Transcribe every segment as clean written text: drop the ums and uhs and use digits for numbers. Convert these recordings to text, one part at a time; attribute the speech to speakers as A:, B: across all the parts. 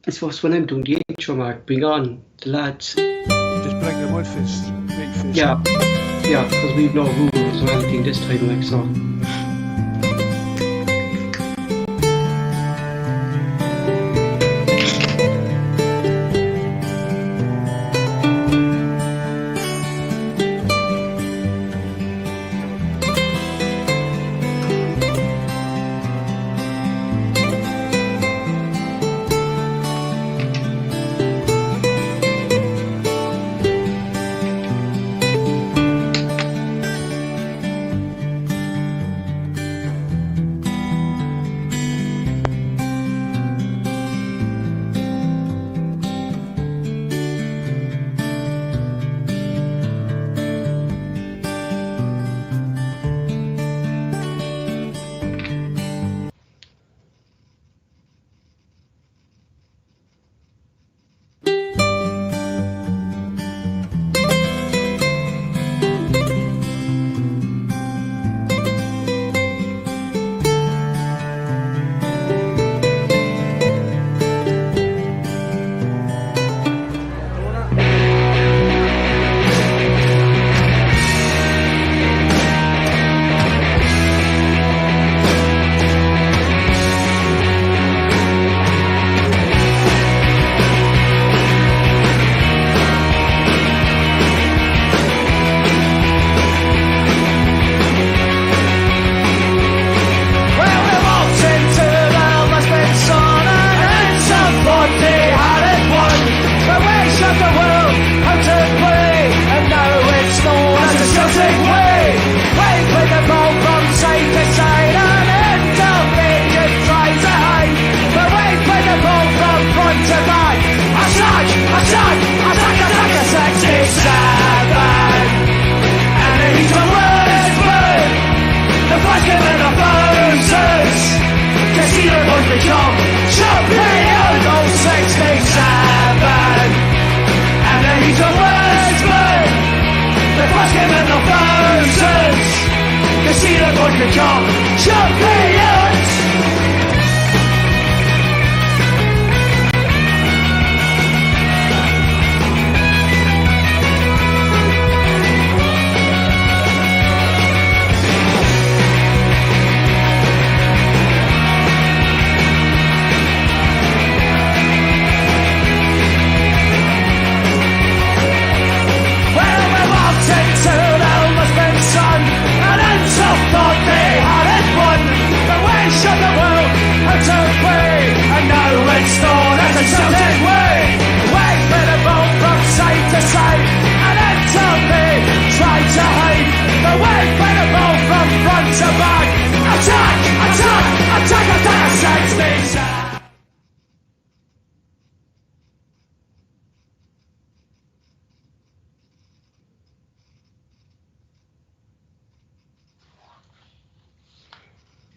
A: I suppose when I'm doing the intro, Mark, bring on the lads.
B: Just bring them on for breakfast.
A: Yeah, because we've no rules or anything this time, like so.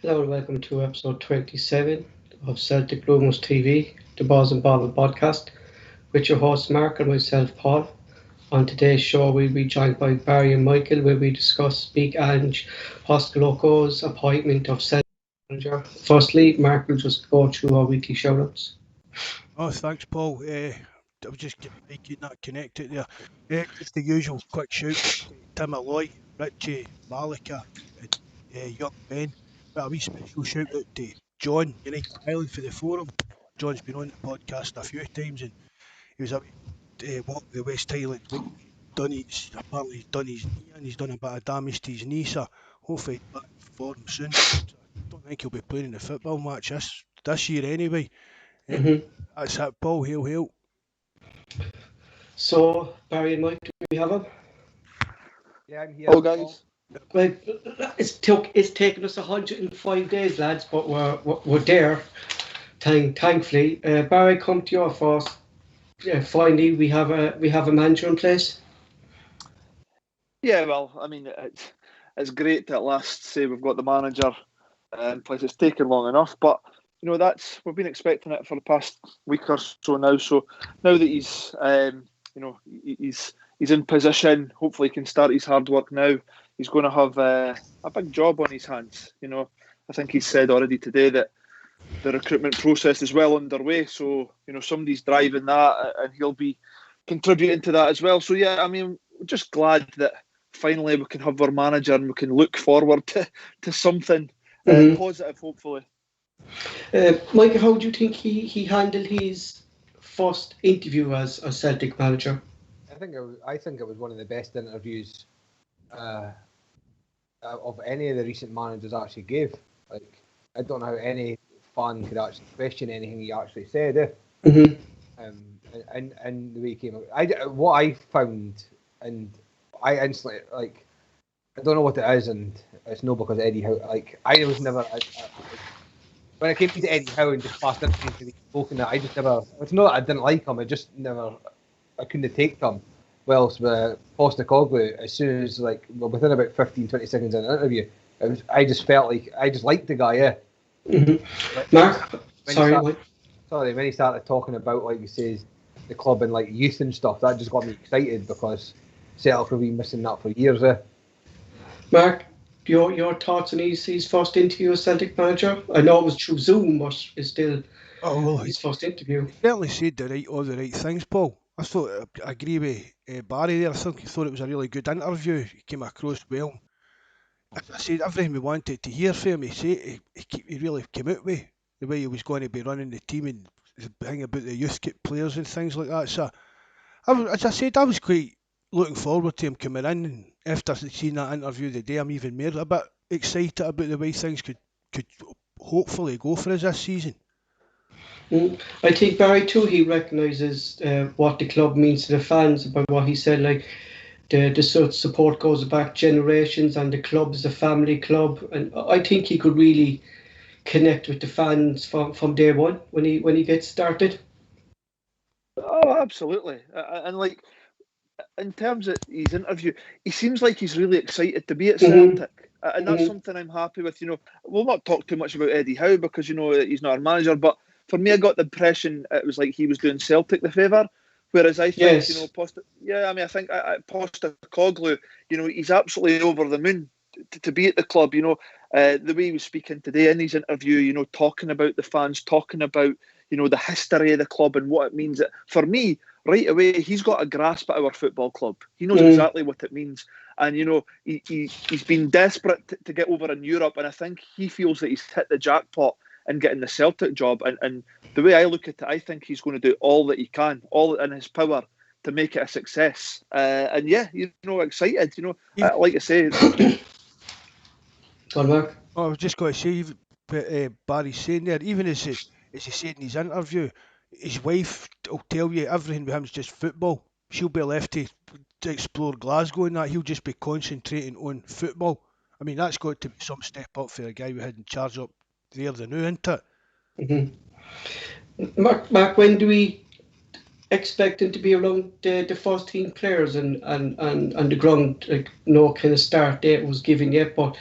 A: Hello and welcome to episode 27 of Celtic Rumours TV, the Bawz and Bovril podcast, with your hosts Mark and myself, Paul. On today's show, we'll be joined by Barry and Michael, where we discuss Big Ange Postecoglou's appointment of Celtic manager. Firstly, Mark will just go through our weekly shout-outs.
B: Oh, thanks, Paul. I was just getting that connected there. Just the usual quick shout. Tim Alloy, Richie, Malika, and Young Ben. But a wee special shout out to John, United Ireland for the forum. John's been on the podcast a few times and he was up walk the West Highland week. Apparently he's done his knee and he's done a bit of damage to his knee, so hopefully he's back for him soon. So I don't think he'll be playing in the football match this year anyway. That's it, Paul. Hail.
A: So, Barry and Mike, do we have him?
C: Yeah, I'm here.
D: Hello, guys.
A: Well, it's taken us 105 days, lads, but we're there. Thankfully, Barry, come to your first. Finally, we have a manager in place.
D: Yeah, well, I mean, it's great to at last say we've got the manager in place. It's taken long enough, but you know we've been expecting it for the past week or so now. So now that he's he's in position, hopefully he can start his hard work now. He's going to have a big job on his hands. You know, I think he's said already today that the recruitment process is well underway. So, somebody's driving that, and he'll be contributing to that as well. So, yeah, I mean, we're just glad that finally we can have our manager and we can look forward to something positive, hopefully.
A: Michael, how do you think he handled his first interview as a Celtic manager?
C: I think it was one of the best interviews of any of the recent managers actually gave. Like, I don't know how any fan could actually question anything he actually said.
A: Mm-hmm.
C: And the way he came out, what I found, and I instantly, like, I don't know what it is, and it's no because Eddie Howe. Like, I was never. When it came to Eddie Howe and just past interviews that he spoken that, I just never. It's not that I didn't like him. I just never. I couldn't take him. Whilst with Postecoglou, as soon as within about 15-20 seconds in an interview, I just felt like I just liked the guy. Yeah.
A: Mm-hmm. Mark,
C: when he started talking about, like he says, the club and like youth and stuff, that just got me excited because Celtic have been missing that for years.
A: Mark, your thoughts on his first interview as Celtic manager? I know it was through Zoom, but it's still his first interview.
B: He certainly said all the right things, Paul. I agree with Barry there. I think he thought it was a really good interview. He came across well. I said everything we wanted to hear from him. He really came out with the way he was going to be running the team and the thing about the youth players and things like that. So, as I said, I was quite looking forward to him coming in. And after seeing that interview today, I'm even more a bit excited about the way things could hopefully go for us this season.
A: I think Barry too, he recognises what the club means to the fans, about what he said, like the support goes back generations and the club is a family club, and I think he could really connect with the fans from day one when he gets started.
D: Oh, absolutely. And like, in terms of his interview, he seems like he's really excited to be at Celtic. And that's something I'm happy with. We'll not talk too much about Eddie Howe because, he's not our manager, but for me, I got the impression it was like he was doing Celtic the favour. Whereas I think,
A: yes.
D: I think Postecoglou, he's absolutely over the moon to be at the club. The way he was speaking today in his interview, talking about the fans, talking about, the history of the club and what it means. For me, right away, he's got a grasp at our football club. He knows exactly what it means. And, he's been desperate to get over in Europe. And I think he feels that he's hit the jackpot in getting the Celtic job. And the way I look at it, I think he's going to do all that he can, all in his power to make it a success. And yeah, excited. Like I say.
A: Mark.
B: I was just going to say, Barry's saying there, even as he said in his interview, his wife will tell you everything with him is just football. She'll be left to explore Glasgow and that. He'll just be concentrating on football. I mean, that's got to be some step up for a guy we had in charge up there the new, isn't it?
A: Mm-hmm. Mark, when do we expect him to be around the first team players and the ground? Like, no kind of start date was given yet, but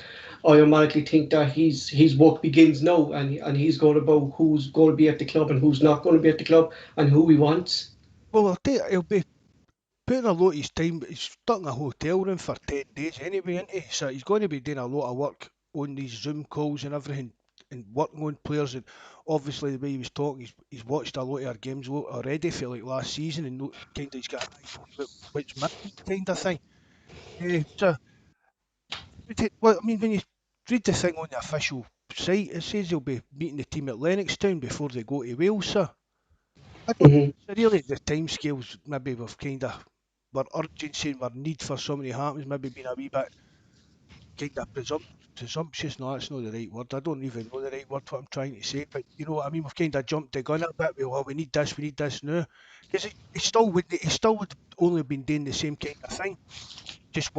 A: I automatically think that his work begins now, and he's going about who's going to be at the club and who's not going to be at the club and who he wants.
B: Well, I'll tell you, he'll be putting a lot of his time. He's stuck in a hotel room for 10 days anyway, isn't he? So he's going to be doing a lot of work on these Zoom calls and everything, and working on players. And obviously, the way he was talking, he's watched a lot of our games already for like last season, and kind of he's got which missing kind of thing. So, well, I mean, when you read the thing on the official site, it says he'll be meeting the team at Lennoxtown before they go to Wales. So, I don't so really the timescales maybe we've kind of our urgency and our need for something to happen has maybe been a wee bit kind of presumptuous. No, that's not the right word. I don't even know the right word what I'm trying to say, but you know what I mean. We've kind of jumped the gun a bit. Well, we need this now, because he still would only been doing the same kind of thing, just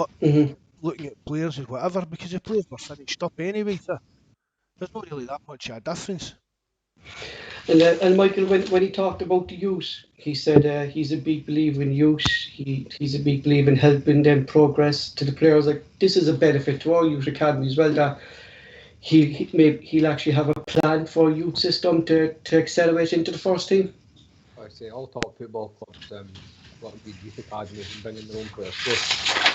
B: looking at players and whatever, because the players were finished up anyway. So there's not really that much of a difference.
A: And Michael, when he talked about the youth, he said he's a big believer in youth. He's a big believer in helping them progress to the players. Like, this is a benefit to our youth academy as well. That he'll actually have a plan for a youth system to accelerate into the first team.
C: I say all top football clubs got to be youth academies and bringing their own players. So you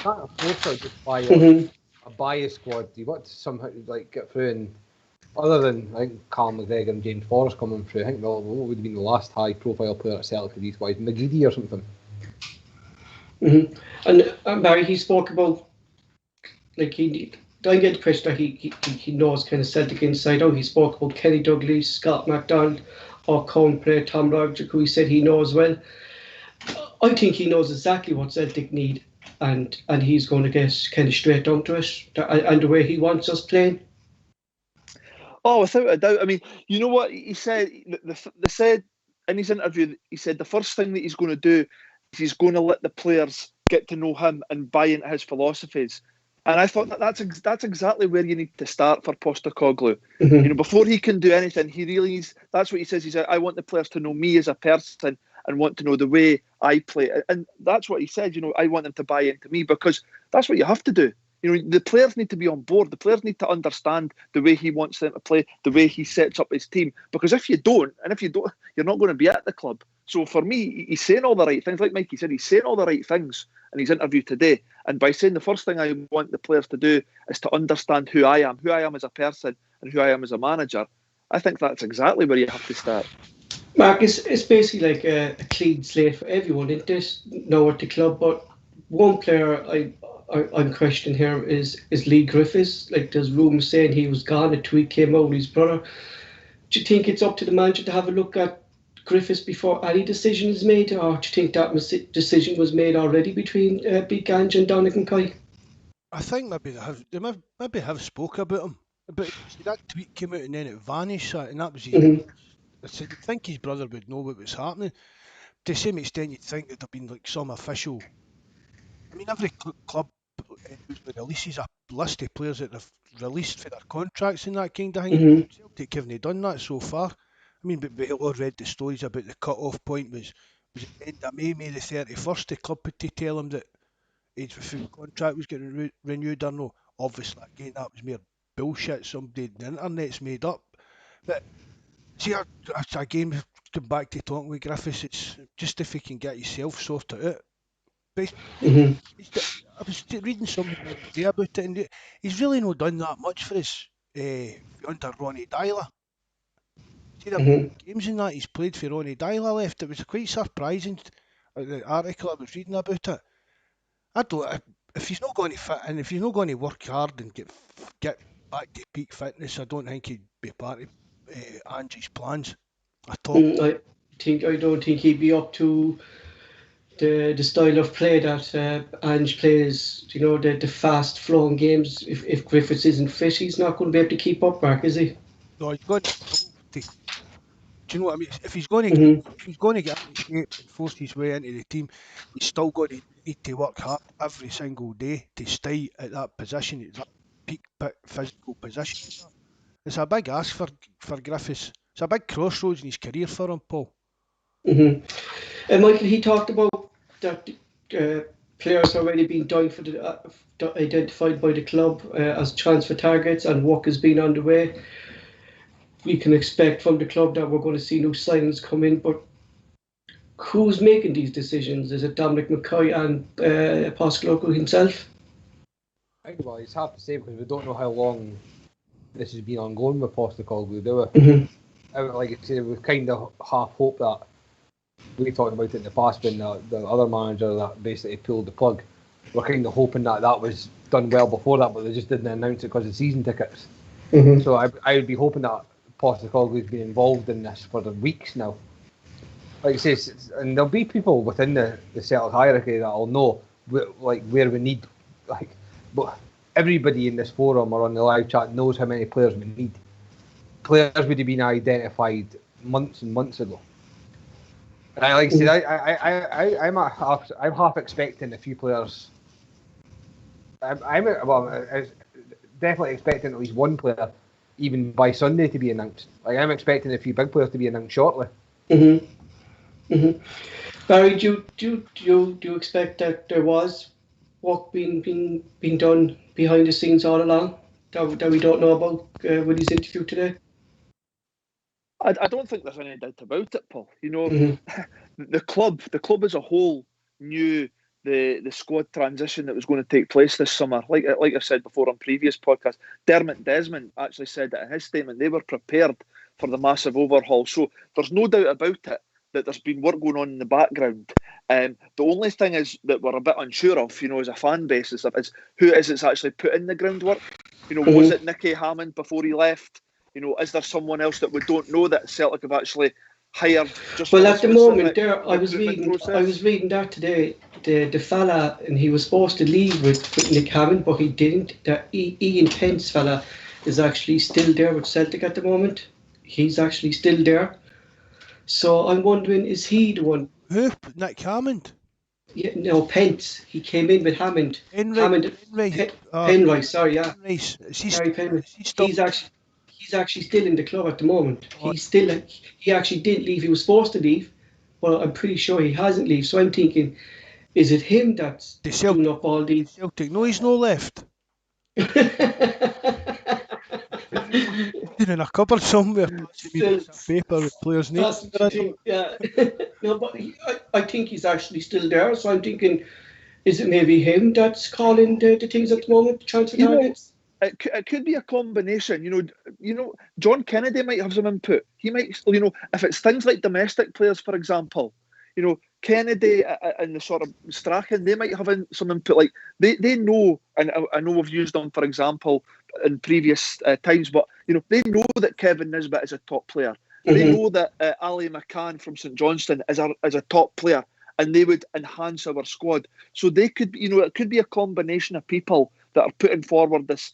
C: can't afford to just buy a bias squad. You want to somehow like get through and Other than I think Carl McGregor and James Forrest coming through, I think what would have been the last high-profile player at Celtic for these guys, McGeady or something.
A: And Barry, he spoke about like I get the question that he knows kind of Celtic inside out. He spoke about Kenny Douglas, Scott MacDonald, or Coen player Tom Roderick, who he said he knows well. I think he knows exactly what Celtic need, and he's going to get kind of straight down to it, and the way he wants us playing.
D: Oh, without a doubt. I mean, you know what he said? They said in his interview, he said the first thing that he's going to do is he's going to let the players get to know him and buy into his philosophies. And I thought that's exactly where you need to start for Postecoglou.
A: Mm-hmm.
D: You know, before he can do anything, he really needs. That's what he says. He said, "I want the players to know me as a person and want to know the way I play." And that's what he said. You know, I want them to buy into me because that's what you have to do. You know, the players need to be on board. The players need to understand the way he wants them to play, the way he sets up his team. Because if you don't, you're not going to be at the club. So for me, he's saying all the right things. Like Mikey said, he's saying all the right things in his interview today. And by saying the first thing I want the players to do is to understand who I am as a person and who I am as a manager, I think that's exactly where you have to start.
A: Mark, it's basically like a clean slate for everyone, isn't it? Now at the club, but one player I'm questioning here is Lee Griffiths. Like there's rumours saying he was gone. A tweet came out with his brother. Do you think it's up to the manager to have a look at Griffiths before any decision is made, or do you think that decision was made already between Big Ange and Donegan Kai?
B: I think maybe they have spoke about him. But see, that tweet came out and then it vanished, and that was his.
A: Mm-hmm.
B: I said, you'd think his brother would know what was happening. To the same extent, you'd think that there'd been like some official. I mean, every club usually releases a list of players that they've released for their contracts and that kind of thing.
A: Mm-hmm.
B: Celtic haven't done that so far. I mean, but we all read the stories about the cut-off point was at the end of May the 31st. The club had to tell him that if the contract was getting renewed or no. Obviously, again, that was mere bullshit somebody the internet's made up. But see, again, come back to talking with Griffiths, it's just if he can get himself sorted out. But
A: Mm-hmm.
B: I was reading something the other day about it, and he's really not done that much for us under Ronnie Dyler. See the games in that he's played for Ronnie Dyler left. It was quite surprising. The article I was reading about it. I don't. If he's not going to fit in, if he's not going to work hard and get back to peak fitness, I don't think he'd be part of Ange's plans at all.
A: I don't think he'd be up to the style of play that Ange plays. You know, the fast flowing games. If Griffiths isn't fit, he's not going to be able to keep up, Mark, is he?
B: No, he's going to. Do you know what I mean? If he's going to get into shape and force his way into the team, he's still going to need to work hard every single day to stay at that position, at that peak physical position. It's a big ask for Griffiths. It's a big crossroads in his career for him, Paul.
A: And Michael, he talked about that players already being identified by the club as transfer targets, and work has been underway. We can expect from the club that we're going to see new signings come in, but who's making these decisions? Is it Dominic McKay and Postecoglou himself?
C: I think, well, it's hard to say because we don't know how long this has been ongoing with Postecoglou, do we? Like I said, we've kind of half hoped that we talked about it in the past when the other manager that basically pulled the plug. We're kind of hoping that was done well before that, but they just didn't announce it because of season tickets. So I would be hoping that Postecoglou's been involved in this for the weeks now. Like I say, and there'll be people within the Celtic hierarchy that'll know where we need, but everybody in this forum or on the live chat knows how many players we need. Players would have been identified months and months ago. And like I said, I'm half expecting a few players. I'm definitely expecting at least one player, even by Sunday, to be announced. Like I'm expecting a few big players to be announced shortly.
A: Barry, do you expect that there was work being done behind the scenes all along that we don't know about with his interview today?
D: I don't think there's any doubt about it, Paul. You know, the club as a whole knew the squad transition that was going to take place this summer. Like I've said before on previous podcasts, Dermot Desmond actually said that in his statement they were prepared for the massive overhaul. So there's no doubt about it that there's been work going on in the background. The only thing is that we're a bit unsure of, as a fan base, is who is it's actually put in the groundwork. Was it Nicky Hammond before he left? Is there someone else that we don't know that Celtic have actually hired?
A: Well, at the moment, I was reading that today. The fella, and he was supposed to leave with Nick Hammond, but he didn't. That Ian Pence fella is actually still there with Celtic at the moment. He's actually still there. So I'm wondering, is he the one?
B: Who? Nick Hammond?
A: Yeah, no, Pence. He came in with Hammond. Penrice, sorry, yeah.
B: Penrice.
A: Sorry, Penrice. He's actually still in the club at the moment. He actually did leave. He was supposed to leave, but I'm pretty sure he hasn't leave. So I'm thinking, is it him that's doing up all these?
B: Celtic. No, he's no left. In a cupboard somewhere, paper with players' names.
A: Yeah. No, but I think he's actually still there. So I'm thinking, is it maybe him that's calling the things at the moment, transfer targets?
D: It could be a combination. John Kennedy might have some input. He might, if it's things like domestic players, for example, Kennedy and the sort of Strachan, they might have some input. Like they know, and I know we've used them, for example, in previous times, but they know that Kevin Nisbet is a top player. They know that Ali McCann from St Johnstone is a top player, and they would enhance our squad. So they could, it could be a combination of people that are putting forward this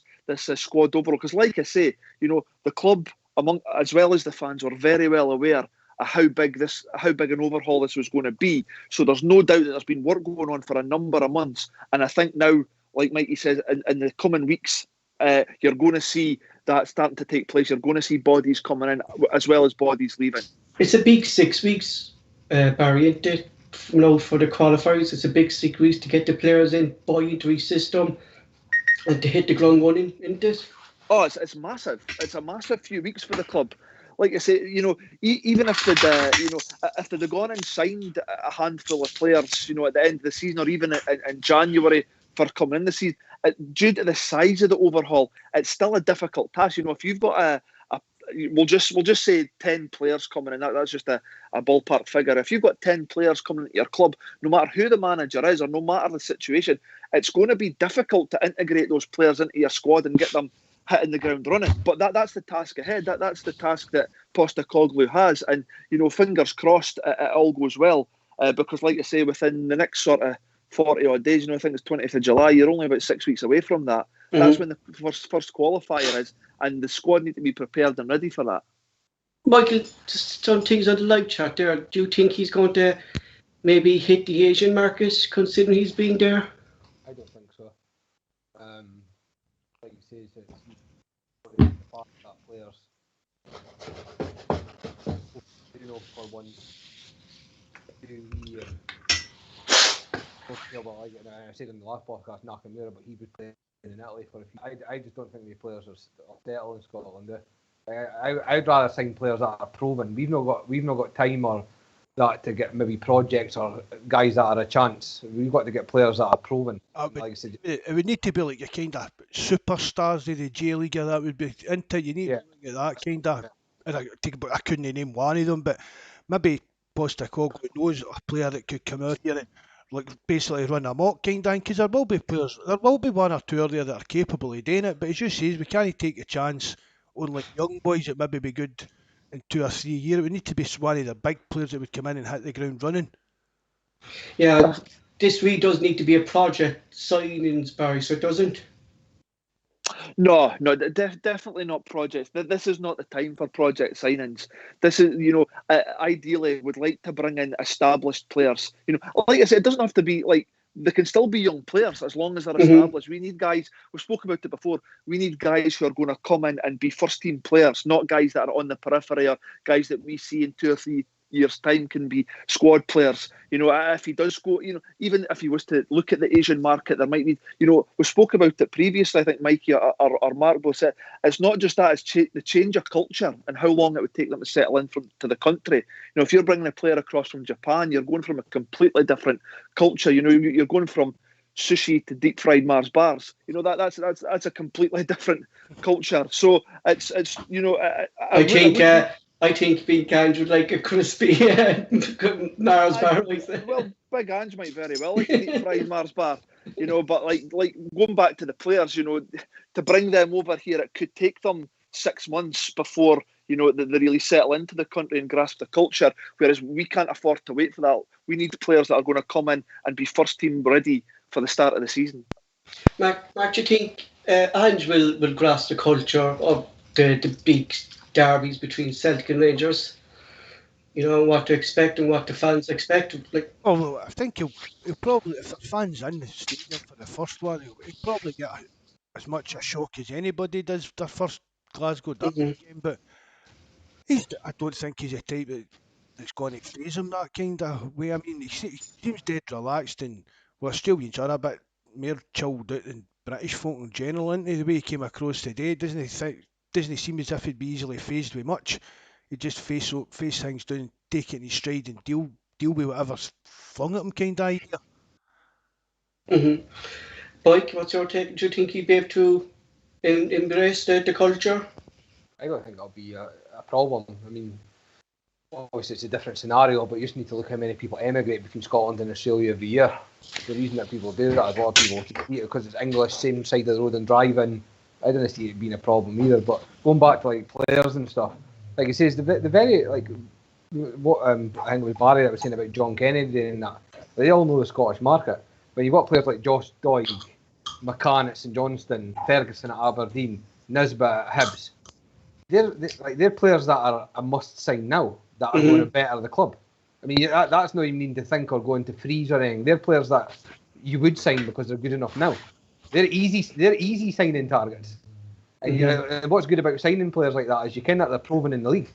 D: squad overall. Because, like I say, the club, as well as the fans, were very well aware of how big an overhaul this was going to be. So there's no doubt that there's been work going on for a number of months. And I think now, like Mikey says, in the coming weeks, you're going to see that starting to take place. You're going to see bodies coming in as well as bodies leaving.
A: It's a big 6 weeks, Barry, isn't it? For the qualifiers, it's a big 6 weeks to get the players in, buy into his system, and to hit the ground running, isn't it?
D: Oh, it's massive. It's a massive few weeks for the club. Like I say, even if they'd gone and signed a handful of players, at the end of the season, or even in January for coming in the season, due to the size of the overhaul, it's still a difficult task. If you've got we'll just say 10 players coming in. That's just a ballpark figure. If you've got 10 players coming into your club, no matter who the manager is or no matter the situation, it's going to be difficult to integrate those players into your squad and get them hitting the ground running. But that's the task ahead. That's the task that Postecoglou has. And fingers crossed it all goes well. Because, like I say, within the next sort of 40 odd days, I think it's 20th of July. You're only about 6 weeks away from that. That's when the first qualifier is, and the squad need to be prepared and ready for that.
A: Michael, just some things on the live chat there. Do you think he's going to maybe hit the Asian market, considering he's been there?
C: I don't think so. Like you say, it's part of that players. For 1, 2 years. I said in the last podcast, Nakamura, but he would play in Italy for a few. I just don't think the players are settled in Scotland. I'd rather sign players that are proven. We've not got time or that to get maybe projects or guys that are a chance. We've got to get players that are proven.
B: Like I said, it would need to be like a kind of superstars of the J League. That would be into. You need to get that kind of. And I couldn't name one of them, but maybe Postecoglou knows a player that could come out here and basically run amok kind of, because there will be players, there will be one or two out there that are capable of doing it, but as you say, we can't take a chance on young boys that maybe be good in 2 or 3 years. It would need to be one of the big players that would come in and hit the ground running.
A: Yeah, this really does need to be a project signings, Barry, so it doesn't?
D: No, definitely not projects. This is not the time for project signings. This is, ideally would like to bring in established players. Like I said, it doesn't have to be they can still be young players as long as they're established. We need guys, we've spoken about it before, we need guys who are going to come in and be first team players, not guys that are on the periphery or guys that we see in 2 or 3 years' time can be squad players. You know, if he does go, you know, even if he was to look at the Asian market, there might be, you know, we spoke about it previously, I think Mikey or Mark both said, it's not just that, it's the change of culture and how long it would take them to settle in to the country. You know, if you're bringing a player across from Japan, you're going from a completely different culture. You know, you're going from sushi to deep fried Mars bars. You know, that's a completely different culture. So it's you know,
A: I think Big Ange would like a crispy Mars bar.
D: Well, Big Ange might very well like a deep fried Mars bar, you know. But like going back to the players, you know, to bring them over here, it could take them 6 months before, you know, they really settle into the country and grasp the culture. Whereas we can't afford to wait for that. We need players that are going to come in and be first team ready for the start of the season.
A: Mark, do you think Ange will grasp the culture of the big derbies between Celtic and Rangers? You know, what to expect and what the fans expect. Like,
B: well, I think he'll probably, if the fans in the stadium for the first one, he'll probably get as much a shock as anybody does their first Glasgow derby game. But I don't think he's a type that's going to phase him that kind of way. I mean, he seems dead relaxed, and we're still each other a bit more chilled out than British folk in general, isn't he? The way he came across today, doesn't he seem as if he'd be easily phased with much? He'd just face things down, take it in his stride, and deal with whatever's flung at him, kind of idea.
A: Mike, what's your take? Do you think he'd be able to embrace the culture?
C: I don't think that'll be a problem. I mean, obviously it's a different scenario, but you just need to look how many people emigrate between Scotland and Australia every year. The reason that people do that, a lot of people see it because it's English, same side of the road and driving. I don't see it being a problem either. But going back to like players and stuff, like it says, the very like what I think it was Barry that was saying about John Kennedy and that. They all know the Scottish market. But you've got players like Josh Doig, McCann at St Johnstone, Ferguson at Aberdeen, Nisbet at Hibs. They're players that are a must sign now, that are going to better the club. I mean, that's not even needing to think or going to freeze or anything. They're players that you would sign because they're good enough now. They're easy signing targets. And what's good about signing players like that is you can that they're proven in the league.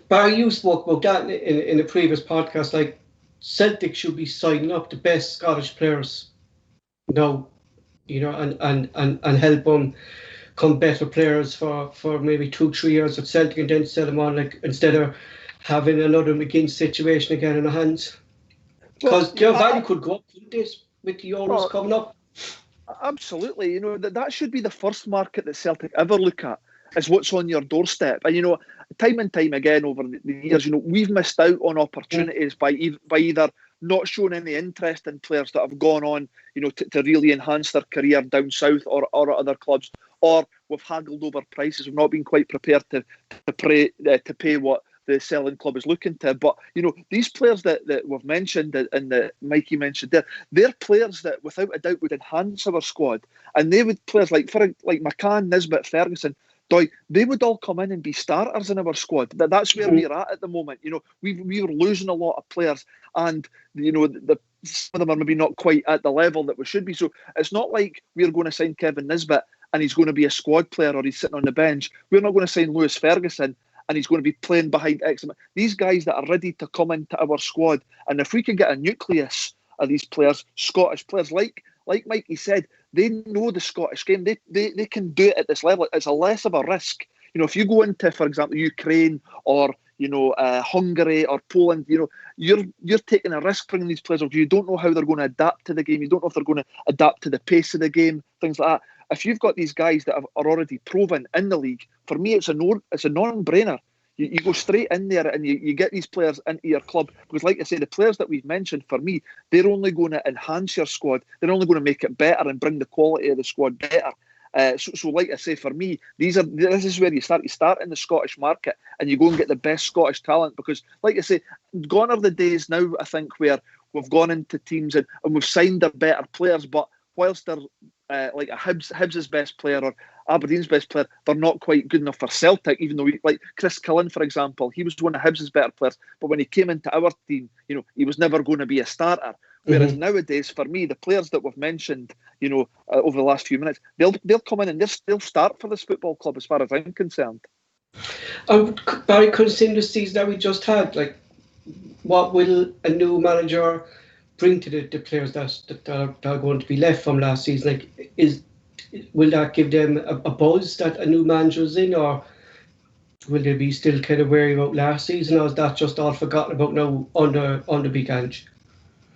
A: Barry, you spoke about that in a previous podcast. Like, Celtic should be signing up the best Scottish players now, you know, and help them come better players for maybe 2-3 years at Celtic and then sell them on, like, instead of having another McGinn situation again in the hands. Because their value could go up with the Euros coming up.
D: Absolutely. You know, that should be the first market that Celtic ever look at, is what's on your doorstep. And, you know, time and time again over the years, you know, we've missed out on opportunities by either not showing any interest in players that have gone on, you know, to really enhance their career down south or at other clubs, or we've haggled over prices. We've not been quite prepared to pay what the selling club is looking to. But, you know, these players that we've mentioned and that Mikey mentioned there, they're players that without a doubt would enhance our squad. And they would, players like McCann, Nisbet, Ferguson, Doig, they would all come in and be starters in our squad. That's where we're at the moment. You know, we were losing a lot of players, and, you know, some of them are maybe not quite at the level that we should be. So it's not like we're going to sign Kevin Nisbet and he's going to be a squad player or he's sitting on the bench. We're not going to sign Lewis Ferguson and he's going to be playing behind X. These guys that are ready to come into our squad, and if we can get a nucleus of these players, Scottish players, like Mikey said, they know the Scottish game. They can do it at this level. It's a less of a risk. You know, if you go into, for example, Ukraine or, you know, Hungary or Poland, you know, you're taking a risk bringing these players over. You don't know how they're going to adapt to the game. You don't know if they're going to adapt to the pace of the game, things like that. If you've got these guys that are already proven in the league, for me, it's a non-brainer. You go straight in there and you get these players into your club, because, like I say, the players that we've mentioned, for me, they're only going to enhance your squad. They're only going to make it better and bring the quality of the squad better. So like I say, for me, this is where you start in the Scottish market and you go and get the best Scottish talent, because, like I say, gone are the days now, I think, where we've gone into teams and we've signed their better players, but whilst they're like a Hibs' best player or Aberdeen's best player, they're not quite good enough for Celtic, even though like Chris Killen, for example, he was one of Hibs' better players, but when he came into our team, you know, he was never going to be a starter. Whereas nowadays, for me, the players that we've mentioned, you know, over the last few minutes, they'll come in and they'll start for this football club, as far as I'm concerned.
A: Barry, considering the season that we just had, like, what will a new manager bring to the players that are going to be left from last season? Like, will that give them a buzz that a new manager's in, or will they be still kind of wary about last season, or is that just all forgotten about now under Big Ange?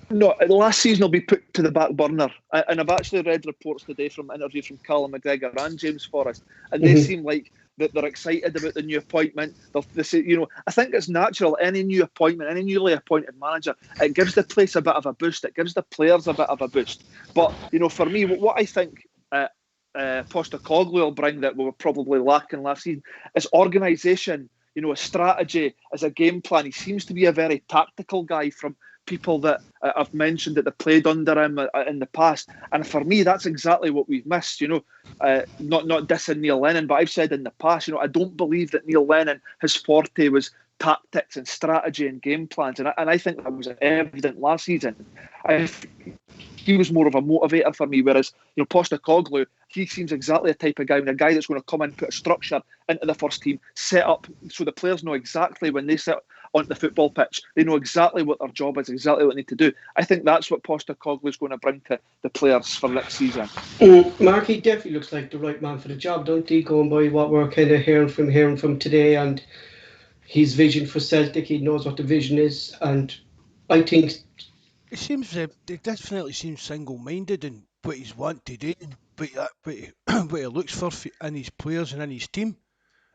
D: No, the last season will be put to the back burner. And I've actually read reports today from an interview from Callum McGregor and James Forrest, and they seem like that they're excited about the new appointment. They say, I think it's natural. Any new appointment, any newly appointed manager, it gives the place a bit of a boost. It gives the players a bit of a boost. But for me, what I think Postecoglou will bring that we were probably lacking last season is organisation. A strategy, as a game plan. He seems to be a very tactical guy from people that I've mentioned that they played under him in the past, and for me that's exactly what we've missed. Not dissing Neil Lennon, but I've said in the past, I don't believe that Neil Lennon, his forte was tactics and strategy and game plans, and I think that was evident last season. He was more of a motivator for me, whereas Postecoglou, he seems exactly the type of guy, a guy that's going to come in, put a structure into the first team, set up so the players know exactly when they set onto the football pitch, they know exactly what their job is, exactly what they need to do. I think that's what Postecoglou is going to bring to the players for next season.
A: Mark, he definitely looks like the right man for the job, don't he? Going by what we're kind of hearing from today, and his vision for Celtic, he knows what the vision is, and I think
B: it definitely seems single-minded in what he's want to do, what he looks for in his players and in his team.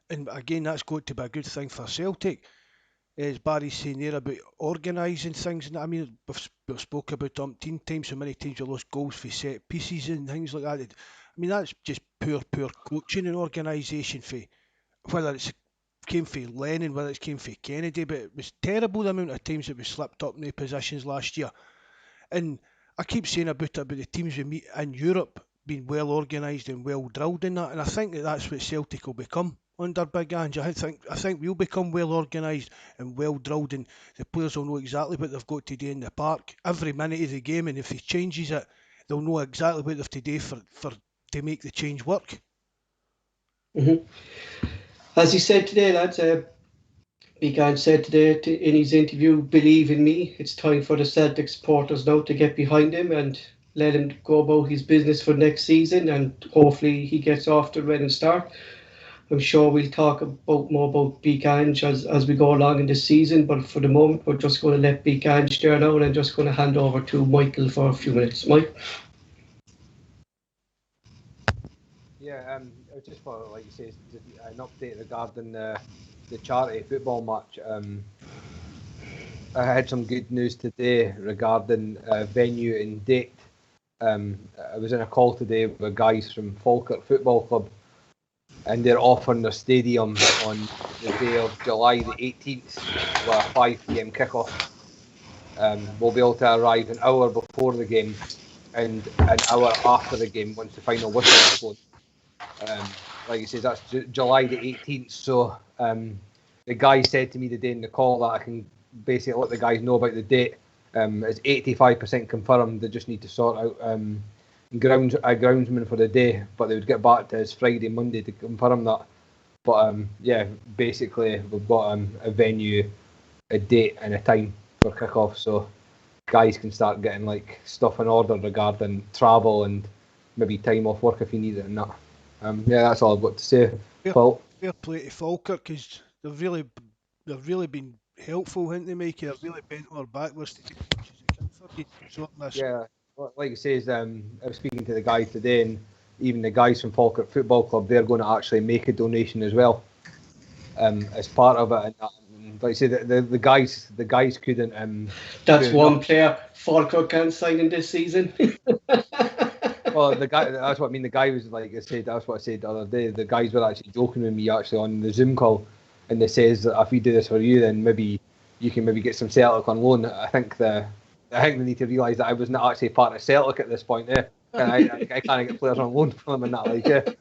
B: And again, that's got to be a good thing for Celtic. As Barry's saying there about organising things, and I mean, we've spoke about umpteen times how many times we lost goals for set pieces and things like that. I mean, that's just poor coaching and organisation for whether it's came from Lennon, whether it came from Kennedy, but it was terrible the amount of times that we slipped up in the positions last year. And I keep saying about the teams we meet in Europe being well organised and well drilled in that, and I think that's what Celtic will become under Big Ange. I think we'll become well organised and well drilled, and the players will know exactly what they've got to do in the park every minute of the game, and if he changes it, they'll know exactly what they've to do for to make the change work.
A: As he said today, lads, Big Ange said today in his interview, "Believe in me. It's time for the Celtic supporters now to get behind him and let him go about his business for next season, and hopefully he gets off to a running start." I'm sure we'll talk more about Big Ange as we go along in the season, but for the moment we're just going to let Big Ange there now, and I'm just going to hand over to Michael for a few minutes. Mike?
C: Yeah, just for, like you say, an update regarding the charity football match. I had some good news today regarding venue and date. I was in a call today with guys from Falkirk Football Club, and they're offering their stadium on the day of July the 18th with a 5 p.m. kickoff. We'll be able to arrive an hour before the game and an hour after the game once the final whistle is blown. Like you say, that's July the 18th. So the guy said to me today in the call that I can basically let the guys know about the date. It's 85% confirmed. They just need to sort out a groundsman for the day, but they would get back to us Friday, Monday to confirm that. But yeah, basically we've got a venue, a date and a time for kickoff, so guys can start getting like stuff in order regarding travel and maybe time off work if you need it and that. Yeah, that's all I've got to say. Paul.
B: Fair play to Falkirk, because they've really been helpful, haven't they, Mikey? They've really bent our backwards to take as much as they can for you. So
C: yeah, like you say, I was speaking to the guys today, and even the guys from Falkirk Football Club, they're going to actually make a donation as well, as part of it. And like I say, the guys couldn't.
A: That's one player Falkirk can't sign in this season.
C: Well, that's what I mean. The guy was, like I said, that's what I said the other day. The guys were actually joking with me actually on the Zoom call, and they says that if we do this for you, then maybe you can maybe get some Celtic on loan. I think they need to realise that I was not actually part of Celtic at this point. And I can't get players on loan from them and that.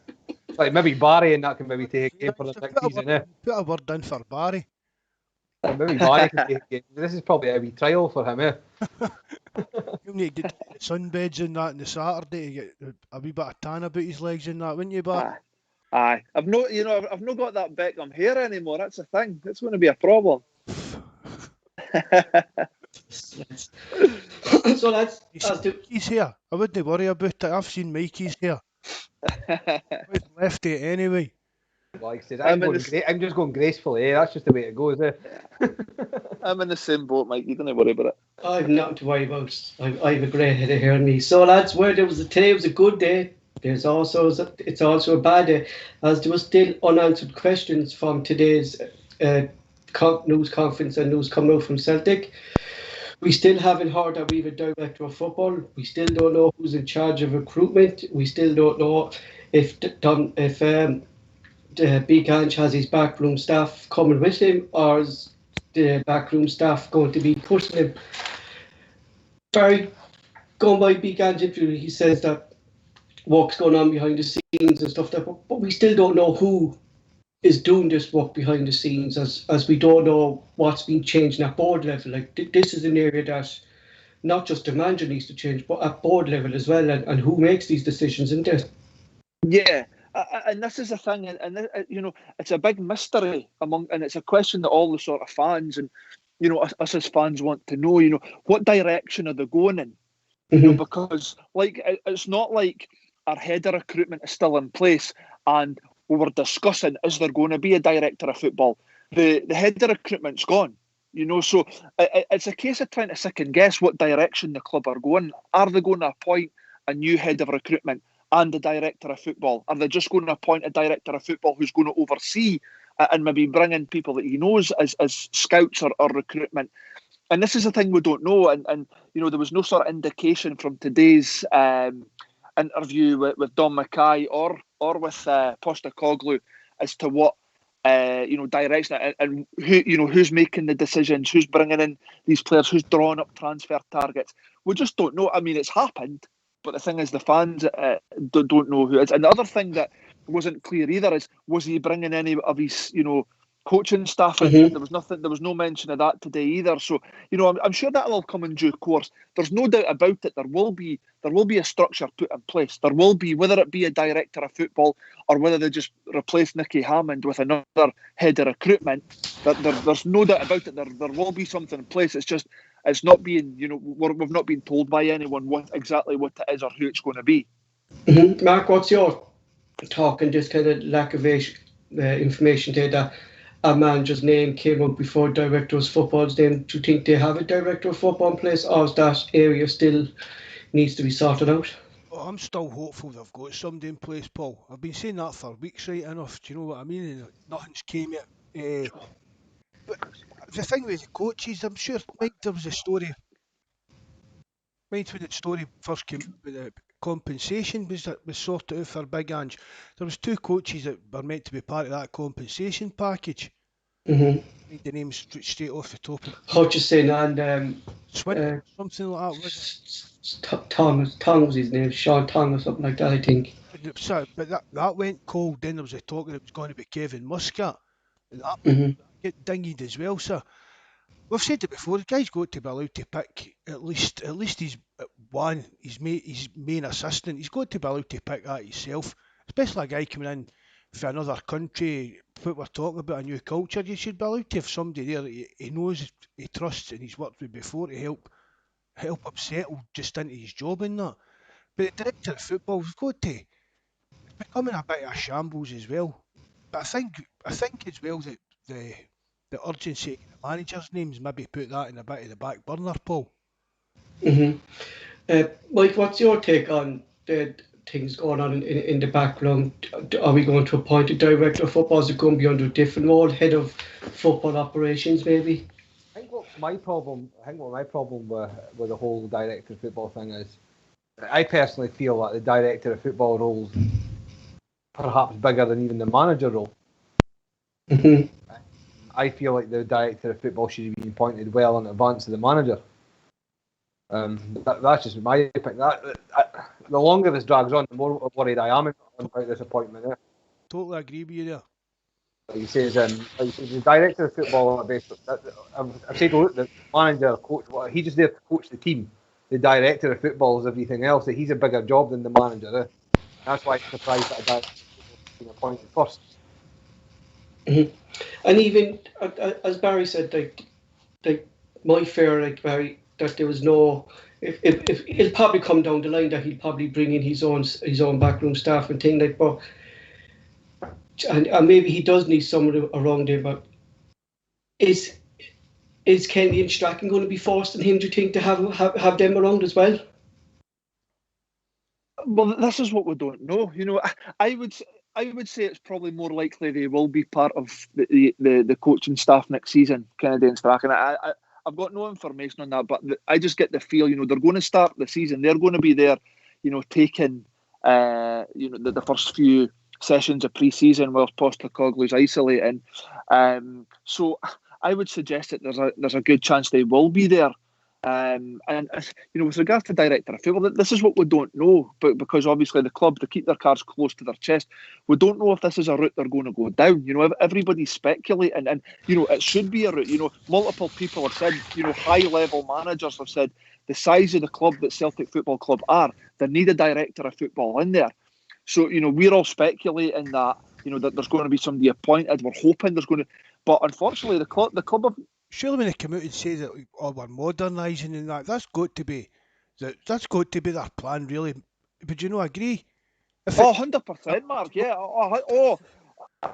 C: Like maybe Barry and that can maybe take a game for the next season.
B: Put a word in for Barry.
C: Maybe Barry can take a game. This is probably a wee trial for him.
B: You need to get sunbeds in that on the Saturday to get a wee bit of tan about his legs in that, wouldn't you, Barry?
D: Aye, I've not not got that Beckham hair anymore. That's the thing. It's going to be a problem.
A: So that's
B: Mikey's here. I wouldn't worry about it. I've seen Mikey's here. We've left it anyway.
C: Like I said, I'm just going gracefully. That's just the way it goes.
D: I'm in the same boat, Mike. You don't worry about it.
A: I've nothing to worry about. I've a grey head of hair on me. So lads, today was a good day. It's also a bad day, as there were still unanswered questions from today's news conference and news coming out from Celtic. We still haven't heard that we have a director of football. We still don't know who's in charge of recruitment. We still don't know if Big Ange has his backroom staff coming with him, or is the backroom staff going to be pushing him. Barry, going by Big Ange interview, he says that work's going on behind the scenes and stuff like that, but we still don't know who is doing this work behind the scenes, as we don't know what's been changed at board level. Like this is an area that not just the manager needs to change, but at board level as well, and who makes these decisions in this.
D: Yeah. And this is the thing, and it's a big mystery and it's a question that all the sort of fans and us as fans want to know. What direction are they going in?
A: Mm-hmm.
D: Because it's not like our head of recruitment is still in place, and we were discussing, is there going to be a director of football? The head of recruitment's gone. So it's a case of trying to second guess what direction the club are going. Are they going to appoint a new head of recruitment and a director of football? Are they just going to appoint a director of football who's going to oversee and maybe bring in people that he knows as scouts or recruitment? And this is the thing we don't know. And there was no sort of indication from today's interview with Don Mackay or with Postecoglou as to what direction and who's making the decisions, who's bringing in these players, who's drawing up transfer targets. We just don't know. I mean, it's happened. But the thing is, the fans don't know who it is. And the other thing that wasn't clear either is, was he bringing any of his, coaching staff in?
A: Mm-hmm.
D: There was no mention of that today either. So, I'm sure that'll all come in due course. There's no doubt about it. There will be a structure put in place. There will be, whether it be a director of football or whether they just replace Nicky Hammond with another head of recruitment. There's no doubt about it. There will be something in place. It's just, it's not being, we've not been told by anyone exactly what it is or who it's going to be.
A: Mm-hmm. Mark, what's your talk and just kind of lack of information there that a manager's name came up before director of football's name? Do you think they have a director of football in place, or is that area still needs to be sorted out?
B: Well, I'm still hopeful they've got somebody in place, Paul. I've been saying that for weeks, right enough. Do you know what I mean? And nothing's came yet. But the thing with the coaches, I'm sure, Mike, there was a story. Mind when the story first came up with the compensation was sorted out for Big Ange. There was 2 coaches that were meant to be part of that compensation package.
A: Mm-hmm.
B: Need the names straight off the top.
A: Hutchison and
B: Swin, something like that, was
A: it? Thomas was his name, Sean Thomas, something like that, I think.
B: But that went cold. Then there was a talk that it was going to be Kevin Muscat. That get dinged as well, sir. We've said it before. The guy's got to be allowed to pick at least his main assistant. He's got to be allowed to pick that himself. Especially a guy coming in from another country. What we're talking about, a new culture. You should be allowed to have somebody there that he knows, he trusts, and he's worked with before to help him settle just into his job and that. But the director of football, we've got to. It's becoming a bit of a shambles as well. But I think as well that the urgency of the manager's names, maybe put that in a bit of the back burner, Paul.
A: Mm-hmm. Mike, what's your take on the things going on in the background? Are we going to appoint a director of football? Is it going to be under a different role, head of football operations, maybe?
C: I think what my problem with the whole director of football thing is, I personally feel that the director of football role's perhaps bigger than even the manager role.
A: Mm-hmm.
C: I feel like the director of football should be appointed well in advance of the manager. That's just my opinion. The longer this drags on, the more worried I am about this appointment.
B: Totally agree with you there.
C: Like he says, the director of football, I've said, look, the manager, coach, he's just there to coach the team. The director of football is everything else. That he's a bigger job than the manager. That's why I'm surprised that being appointed first.
A: And even as Barry said, like my fear, like Barry, that there was no. If it'll probably come down the line that he'll probably bring in his own backroom staff and thing like, but and maybe he does need someone around him, but is Kenny and Strachan going to be forcing him, do you think, to have them around as well?
D: Well, this is what we don't know. I would say it's probably more likely they will be part of the coaching staff next season, Kennedy and Strachan. I've got no information on that, but I just get the feel, they're going to start the season. They're going to be there, taking, the first few sessions of pre-season whilst Postecoglou's isolating. So I would suggest that there's a good chance they will be there. And with regards to director of football, this is what we don't know, but because obviously the club, they keep their cards close to their chest. We don't know if this is a route they're going to go down. Everybody's speculating, and it should be a route. Multiple people have said, high-level managers have said the size of the club that Celtic Football Club are, they need a director of football in there. So we're all speculating that that there's going to be somebody appointed. We're hoping there's going to, but unfortunately the club have.
B: Surely when they come out and say that we're modernising and that's got to be their plan, really. Would you not agree?
D: 100%, Mark. Yeah.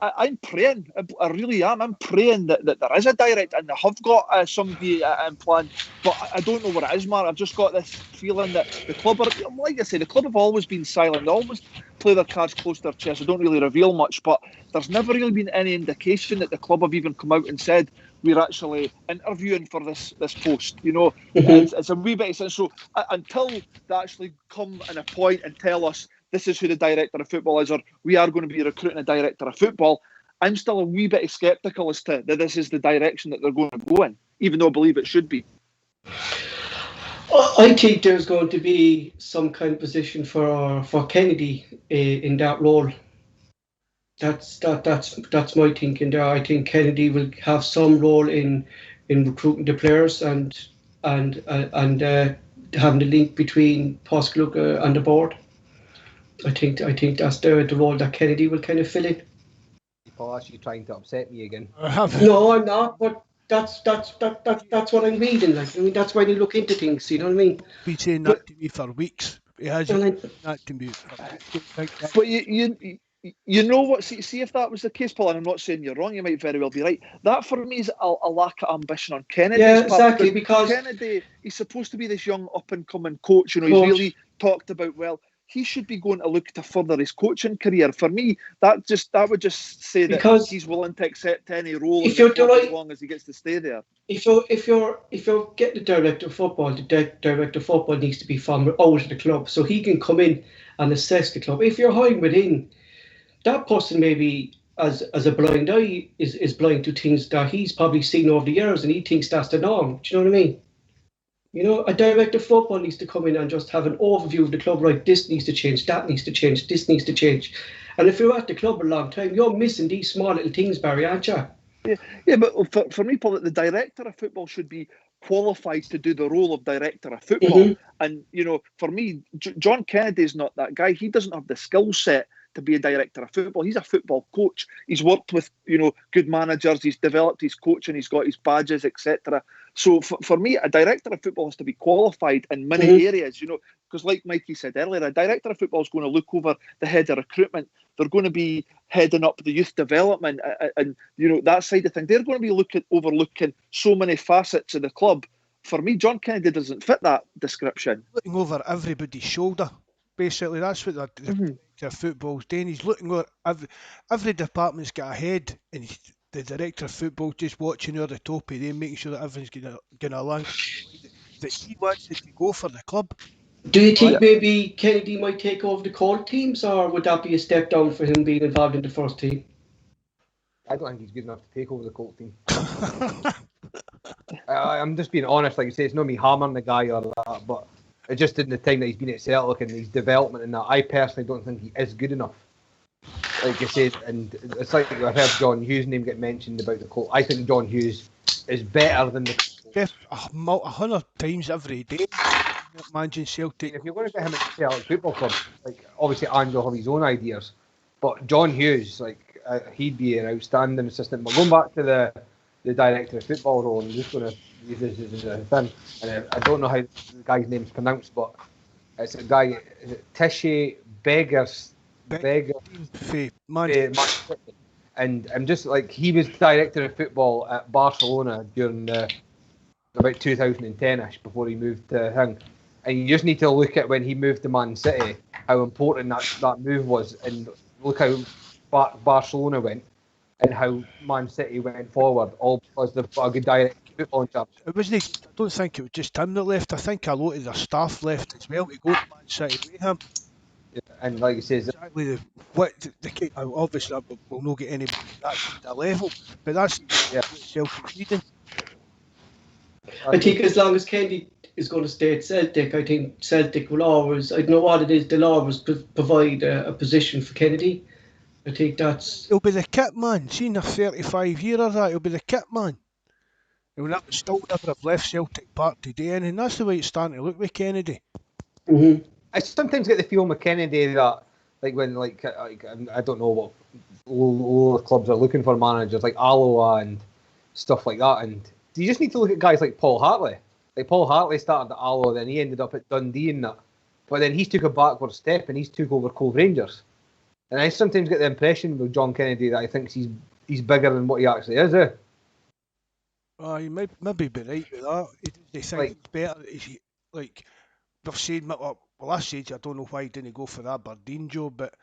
D: I'm praying. I really am. I'm praying that there is a direct and they have got somebody in plan. But I don't know what it is, Mark. I've just got this feeling that the club are, like I say, the club have always been silent. They always play their cards close to their chest. They don't really reveal much. But there's never really been any indication that the club have even come out and said, we're actually interviewing for this post. It's a wee bit of sense. So until they actually come and appoint and tell us this is who the director of football is, or we are going to be recruiting a director of football, I'm still a wee bit sceptical as to that this is the direction that they're going to go in, even though I believe it should be.
A: I think there's going to be some kind of position for Kennedy in that role. That's my thinking there. I think Kennedy will have some role in recruiting the players and having the link between Postecoglou and the board. I think that's the role that Kennedy will kind of fill in.
C: Paul, are you trying to upset me again?
A: No, I'm not. But that's what I'm reading. Like, that's why they look into things. You know what I mean?
B: Been saying that to me for weeks. He hasn't that to me.
D: But you know what? See if that was the case, Paul. And I'm not saying you're wrong. You might very well be right. That for me is a lack of ambition on Kennedy's
A: part.
D: Yeah, exactly.
A: Because
D: Kennedy, he's supposed to be this young up and coming coach. He's really talked about well. He should be going to look to further his coaching career. For me, that would just say that he's willing to accept any role as long as he gets to stay there. If
A: you're getting the director of football, the director of football needs to be from out of the club, so he can come in and assess the club. If you're hiring within, that person maybe as a blind eye is blind to things that he's probably seen over the years, and he thinks that's the norm. Do you know what I mean? A director of football needs to come in and just have an overview of the club. Right, this needs to change, that needs to change, this needs to change. And if you're at the club a long time, you're missing these small little things, Barry, aren't you?
D: Yeah, but for me, Paul, the director of football should be qualified to do the role of director of football. And, for me, John Kennedy is not that guy. He doesn't have the skill set to be a director of football. He's a football coach. He's worked with, good managers. He's developed his coaching. He's got his badges, etc. So for me, a director of football has to be qualified in many areas, because like Mikey said earlier, a director of football is going to look over the head of recruitment. They're going to be heading up the youth development and that side of things. They're going to be overlooking so many facets of the club. For me, John Kennedy doesn't fit that description.
B: Looking over everybody's shoulder. Basically, that's what the football's doing. He's looking over every department's got a head, and the director of football just watching over the top of them, making sure that everything's going along. That he wants it to go for the club.
A: Do you think maybe Kennedy might take over the core teams, or would that be a step down for him being involved in the first team?
C: I don't think he's good enough to take over the Colt team. I'm just being honest, like you say, it's not me hammering the guy or that, but it just in the time that he's been at Celtic and his development and that, I personally don't think he is good enough. Like you said, and it's like I've heard John Hughes' name get mentioned about the Colt. I think John Hughes is better than the
B: Colt. 100 times every day. Managing Celtic.
C: If you're going to get him at Celtic Football Club, like obviously Ange will have his own ideas, But John Hughes, like he'd be an outstanding assistant. But going back to the director of football role, I'm just going to use this as a thing. And I don't know how the guy's name's pronounced, but it's a guy, is it Tishy Beggar. And I'm just like, he was director of football at Barcelona during about 2010ish before he moved to Hing. And you just need to look at when he moved to Man City, how important that move was, and look how Barcelona went and how Man City went forward, all because they've got a good director of football in charge.
B: It wasn't. I don't think it was just him that left. I think a lot of their staff left as well to go to Man City with him.
C: And like you say,
B: Exactly obviously we'll not get anybody at that kind of level, but that's Celtic needing.
A: I think as long as Kennedy is going to stay at Celtic, I think Celtic will always, I don't know what it is, they'll always provide a position for Kennedy. I think that's...
B: He'll be the kit man. Seen a 35-year of that, he'll be the kit man. He'll still never have left Celtic Park today, and that's the way it's starting to look with Kennedy.
A: Mm-hmm.
C: I sometimes get the feeling with Kennedy that, like when, like I don't know what all clubs are looking for managers like Alloa and stuff like that, and you just need to look at guys like Paul Hartley. Like Paul Hartley started at Alloa, then he ended up at Dundee and that, but then he's took a backward step and he's took over Cove Rangers. And I sometimes get the impression with John Kennedy that I think he's bigger than what he actually is.
B: You might maybe be right with that. They think it's better if you like. They've said, well, I said I don't know why he didn't go for that Aberdeen job, but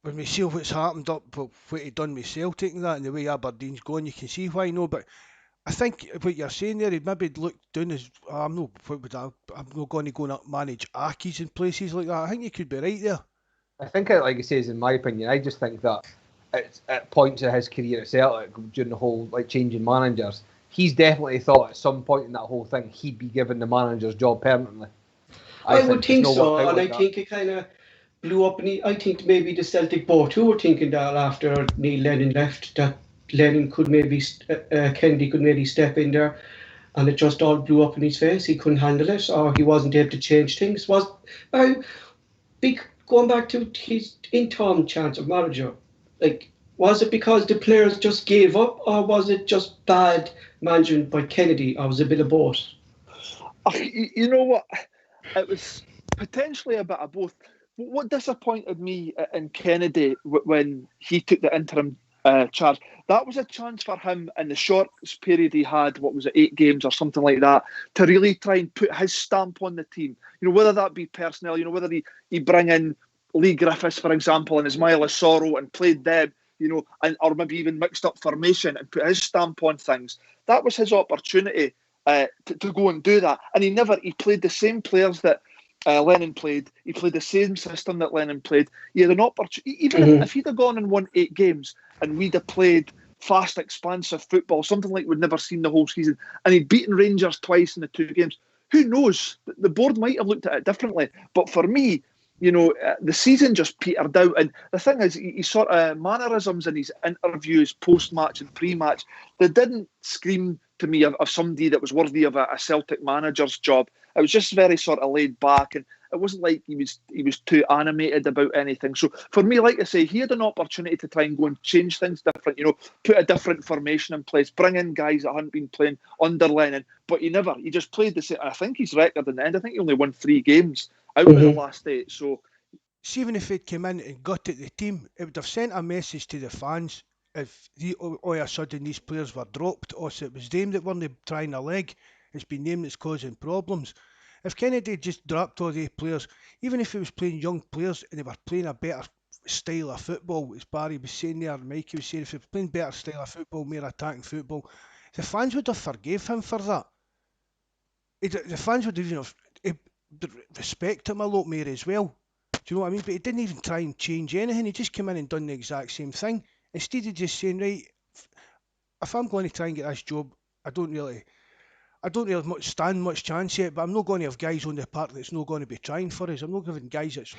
B: when we see what's happened up, what he done with Celtic and that, and the way Aberdeen's going, you can see why. No, but I think what you're saying there, he'd maybe look down as I'm not going to go and manage Ackies and places like that. I think you could be right there.
C: I think, like he says, in my opinion, I just think that at points in his career at Celtic, during the whole like changing managers, he's definitely thought at some point in that whole thing he'd be given the manager's job permanently.
A: I would think so, and I think it kind of blew up. And I think maybe the Celtic board too were thinking that after Neil Lennon left, that Lennon could maybe, Kennedy could maybe step in there, and it just all blew up in his face. He couldn't handle it, or he wasn't able to change things. Going back to his interim chance of manager, like, was it because the players just gave up, or was it just bad management by Kennedy, or was it a bit of both?
D: You know what? It was potentially a bit of both. What disappointed me in Kennedy when he took the interim charge, that was a chance for him in the short period he had, 8 games or something like that, to really try and put his stamp on the team. You know, whether that be personnel, you know, whether he bring in Lee Griffiths, for example, and Ismail Assoro and played them, you know, or maybe even mixed up formation and put his stamp on things. That was his opportunity to go and do that. And he played the same players that Lennon played. He played the same system that Lennon played. He had an opportunity. Even if he'd have gone and won 8 games and we'd have played fast, expansive football, something like we'd never seen the whole season, and he'd beaten Rangers twice in the 2 games, who knows? The board might have looked at it differently. But for me, you know, the season just petered out. And the thing is, he sort of mannerisms in his interviews, post-match and pre-match, they didn't scream to me of somebody that was worthy of a Celtic manager's job. It was just very sort of laid back, and it wasn't like he was too animated about anything. So for me, like I say, he had an opportunity to try and go and change things different, you know, put a different formation in place, bring in guys that hadn't been playing under Lennon, but he just played the same. I think his record in the end, I think he only won 3 games out of the last 8. So
B: see, even if he'd come in and got at the team, it would have sent a message to the fans if all of a sudden these players were dropped, or so it was them that weren't trying a leg, it's been them that's causing problems. If Kennedy just dropped all the players, even if he was playing young players and they were playing a better style of football, as Barry was saying there, Mikey was saying, if they were playing better style of football, more attacking football, the fans would have forgave him for that. The fans would have respect him a lot more as well. Do you know what I mean? But he didn't even try and change anything. He just came in and done the exact same thing. Instead of just saying, right, if I'm going to try and get this job, I don't really stand much chance yet, but I'm not going to have guys on the park that's not going to be trying for us. I'm not giving guys that's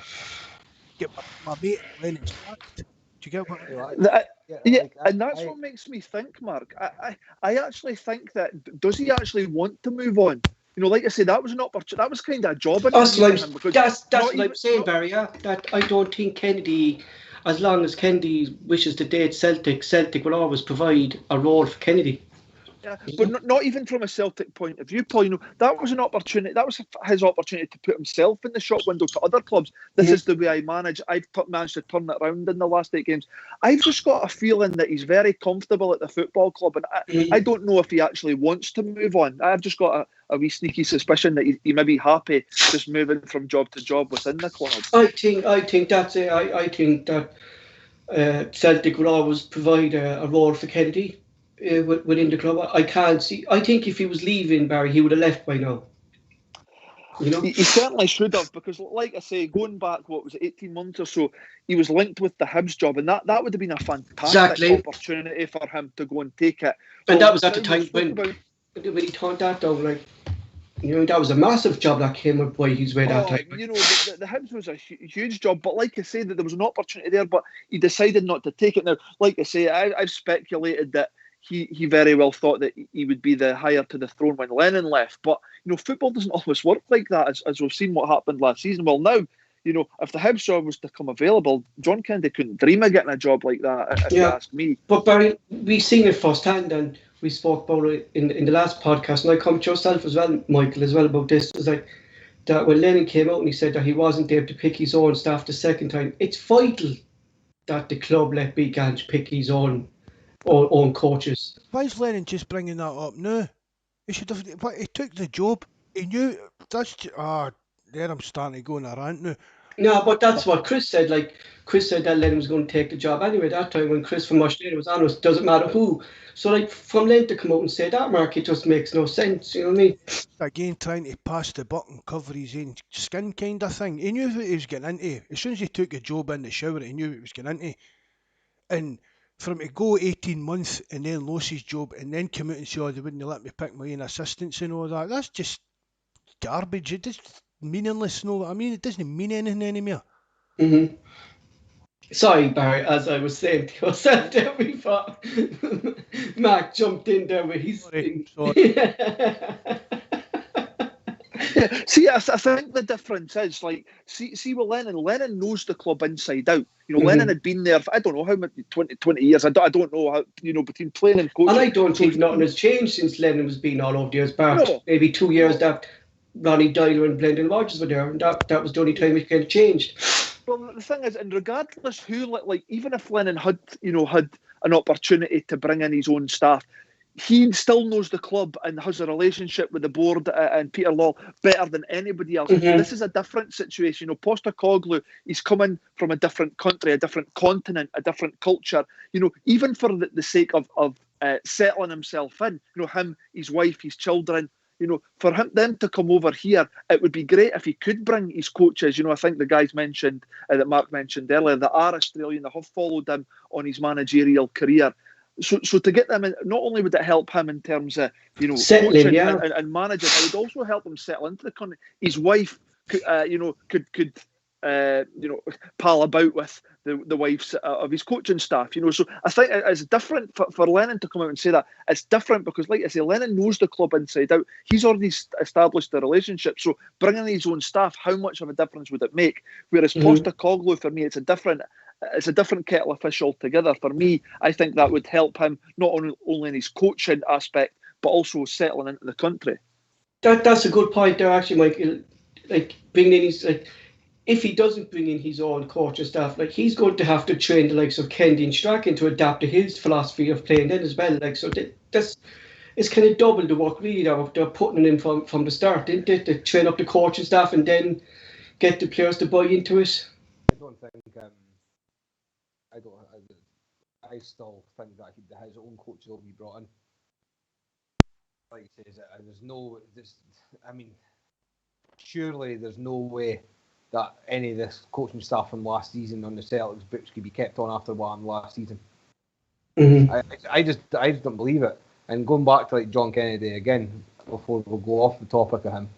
B: get my mate Lennon sacked. Do you get what I mean?
D: And that's what makes me think, Mark. I actually think that, does he actually want to move on? You know, like I said, that was an opportunity. That was kind of a job.
A: That's what I'm saying, Barry. Yeah, that I don't think Kennedy. as long as Kennedy wishes to date Celtic, Celtic will always provide a role for Kennedy.
D: Yeah, but not even from a Celtic point of view, Paul. That was an opportunity. That was his opportunity to put himself in the shop window to other clubs. This is the way I manage. I've managed to turn it around in the last 8 games. I've just got a feeling that he's very comfortable at the football club, and I don't know if he actually wants to move on. I've just got a wee sneaky suspicion that he may be happy just moving from job to job within the club.
A: I think that's it. I think that Celtic will always provide a role for Kennedy. Within the club, I can't see. I think if he was leaving, Barry, he would have left by now.
D: He certainly should have, because, like I say, going back, 18 months or so, he was linked with the Hibs job, and that would have been a fantastic opportunity for him to go and take it.
A: And that was at the time when he turned that down. That was a massive job that came up by his way that time.
D: The Hibs was a huge job, but like I say, that there was an opportunity there, but he decided not to take it. Now, like I say, I've speculated that he very well thought that he would be the heir to the throne when Lennon left. But, football doesn't always work like that, as we've seen what happened last season. Well, now, if the Hibs job was to come available, John Kennedy couldn't dream of getting a job like that, if you ask me.
A: But, Barry, we've seen it firsthand, and we spoke about it in the last podcast, and I come to yourself as well, Michael, as well, about this. It's like that when Lennon came out and he said that he wasn't able to pick his own staff the second time, it's vital that the club let Big Ange pick his own coaches.
B: Why is Lennon just bringing that up now? He should have. He took the job. He knew. There I'm starting to go on a rant now.
A: No, but that's what Chris said. Like, Chris said that Lennon was going to take the job anyway that time when Chris from Australia was on us. Doesn't matter who. So, like, from Lennon to come out and say that, Mark, it just makes no sense. You know what I mean?
B: Again, trying to pass the buck and cover his own skin kind of thing. He knew what he was getting into. As soon as he took a job in the shower, he knew what he was getting into. And for him to go 18 months and then lose his job and then come out and say, they wouldn't let me pick my own assistants and all that, that's just garbage. It's just meaningless. No, I mean, it doesn't mean anything anymore.
A: Mm-hmm. Sorry, Barry, as I was saying to yourself there before, Mark jumped in there with his thing.
B: Sorry.
D: See, I think the difference is, like, see with Lennon knows the club inside out. Lennon had been there for, I don't know how many, 20 years. I don't know how, between playing and coaching.
A: And I don't think nothing has changed since Lennon was being all over the years back. No. Maybe 2 years that Ronnie Dyler and Brendan Rodgers were there, and that was the only time it kind of changed.
D: Well, the thing is, and regardless who, like, even if Lennon had an opportunity to bring in his own staff, he still knows the club and has a relationship with the board and Peter Law better than anybody else. Mm-hmm. This is a different situation. Postecoglou, he's coming from a different country, a different continent, a different culture. Even for the sake of settling himself in, him, his wife, his children. For them to come over here, it would be great if he could bring his coaches. I think the guys mentioned, that Mark mentioned earlier, that are Australian, that have followed him on his managerial career. So to get them in, not only would it help him in terms of
A: settling,
D: coaching and managing, it would also help him settle into the country. His wife could pal about with the wives of his coaching staff. So I think it's different for Lennon to come out and say that. It's different because, like I say, Lennon knows the club inside out. He's already established the relationship. So bringing his own staff, how much of a difference would it make? Whereas Postecoglou, for me, it's a different kettle of fish altogether. For me, I think that would help him not only in his coaching aspect, but also settling into the country.
A: That's a good point there, actually, Michael. Like, bringing in his, like, if he doesn't bring in his own coaching staff, like, he's going to have to train the likes of Kennedy and Strachan to adapt to his philosophy of playing then as well. Like, so that's it's kind of double the work really they're putting in from the start, didn't they? To train up the coaching staff and then get the players to buy into it.
C: I still think that his own coaches will be brought in. Like he says, surely there's no way that any of this coaching staff from last season on the Celtics books could be kept on after what happened last season.
A: Mm-hmm.
C: I just don't believe it. And going back to, like, John Kennedy again, before we'll go off the topic of him,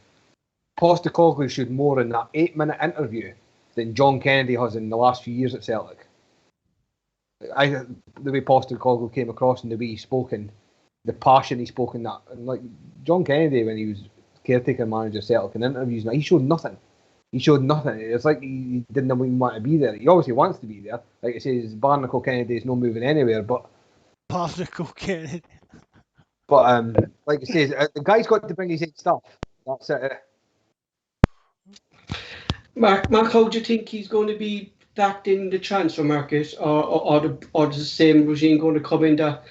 C: Postecoglou should more in that 8-minute interview than John Kennedy has in the last few years at Celtic. The way Postecoglou came across and the way he spoken, the passion he spoke in that, and like John Kennedy when he was caretaker manager of Celtic in interviews, he showed nothing. he showed nothing. It's like he didn't even want to be there. He obviously wants to be there. Like it says, Barnacle Kennedy is not moving anywhere. But
B: Barnacle Kennedy.
C: Like it says, the guy's got to bring his own stuff. That's it.
A: Mark, how do you think he's going to be backed in the transfer market, or the same regime going to come in that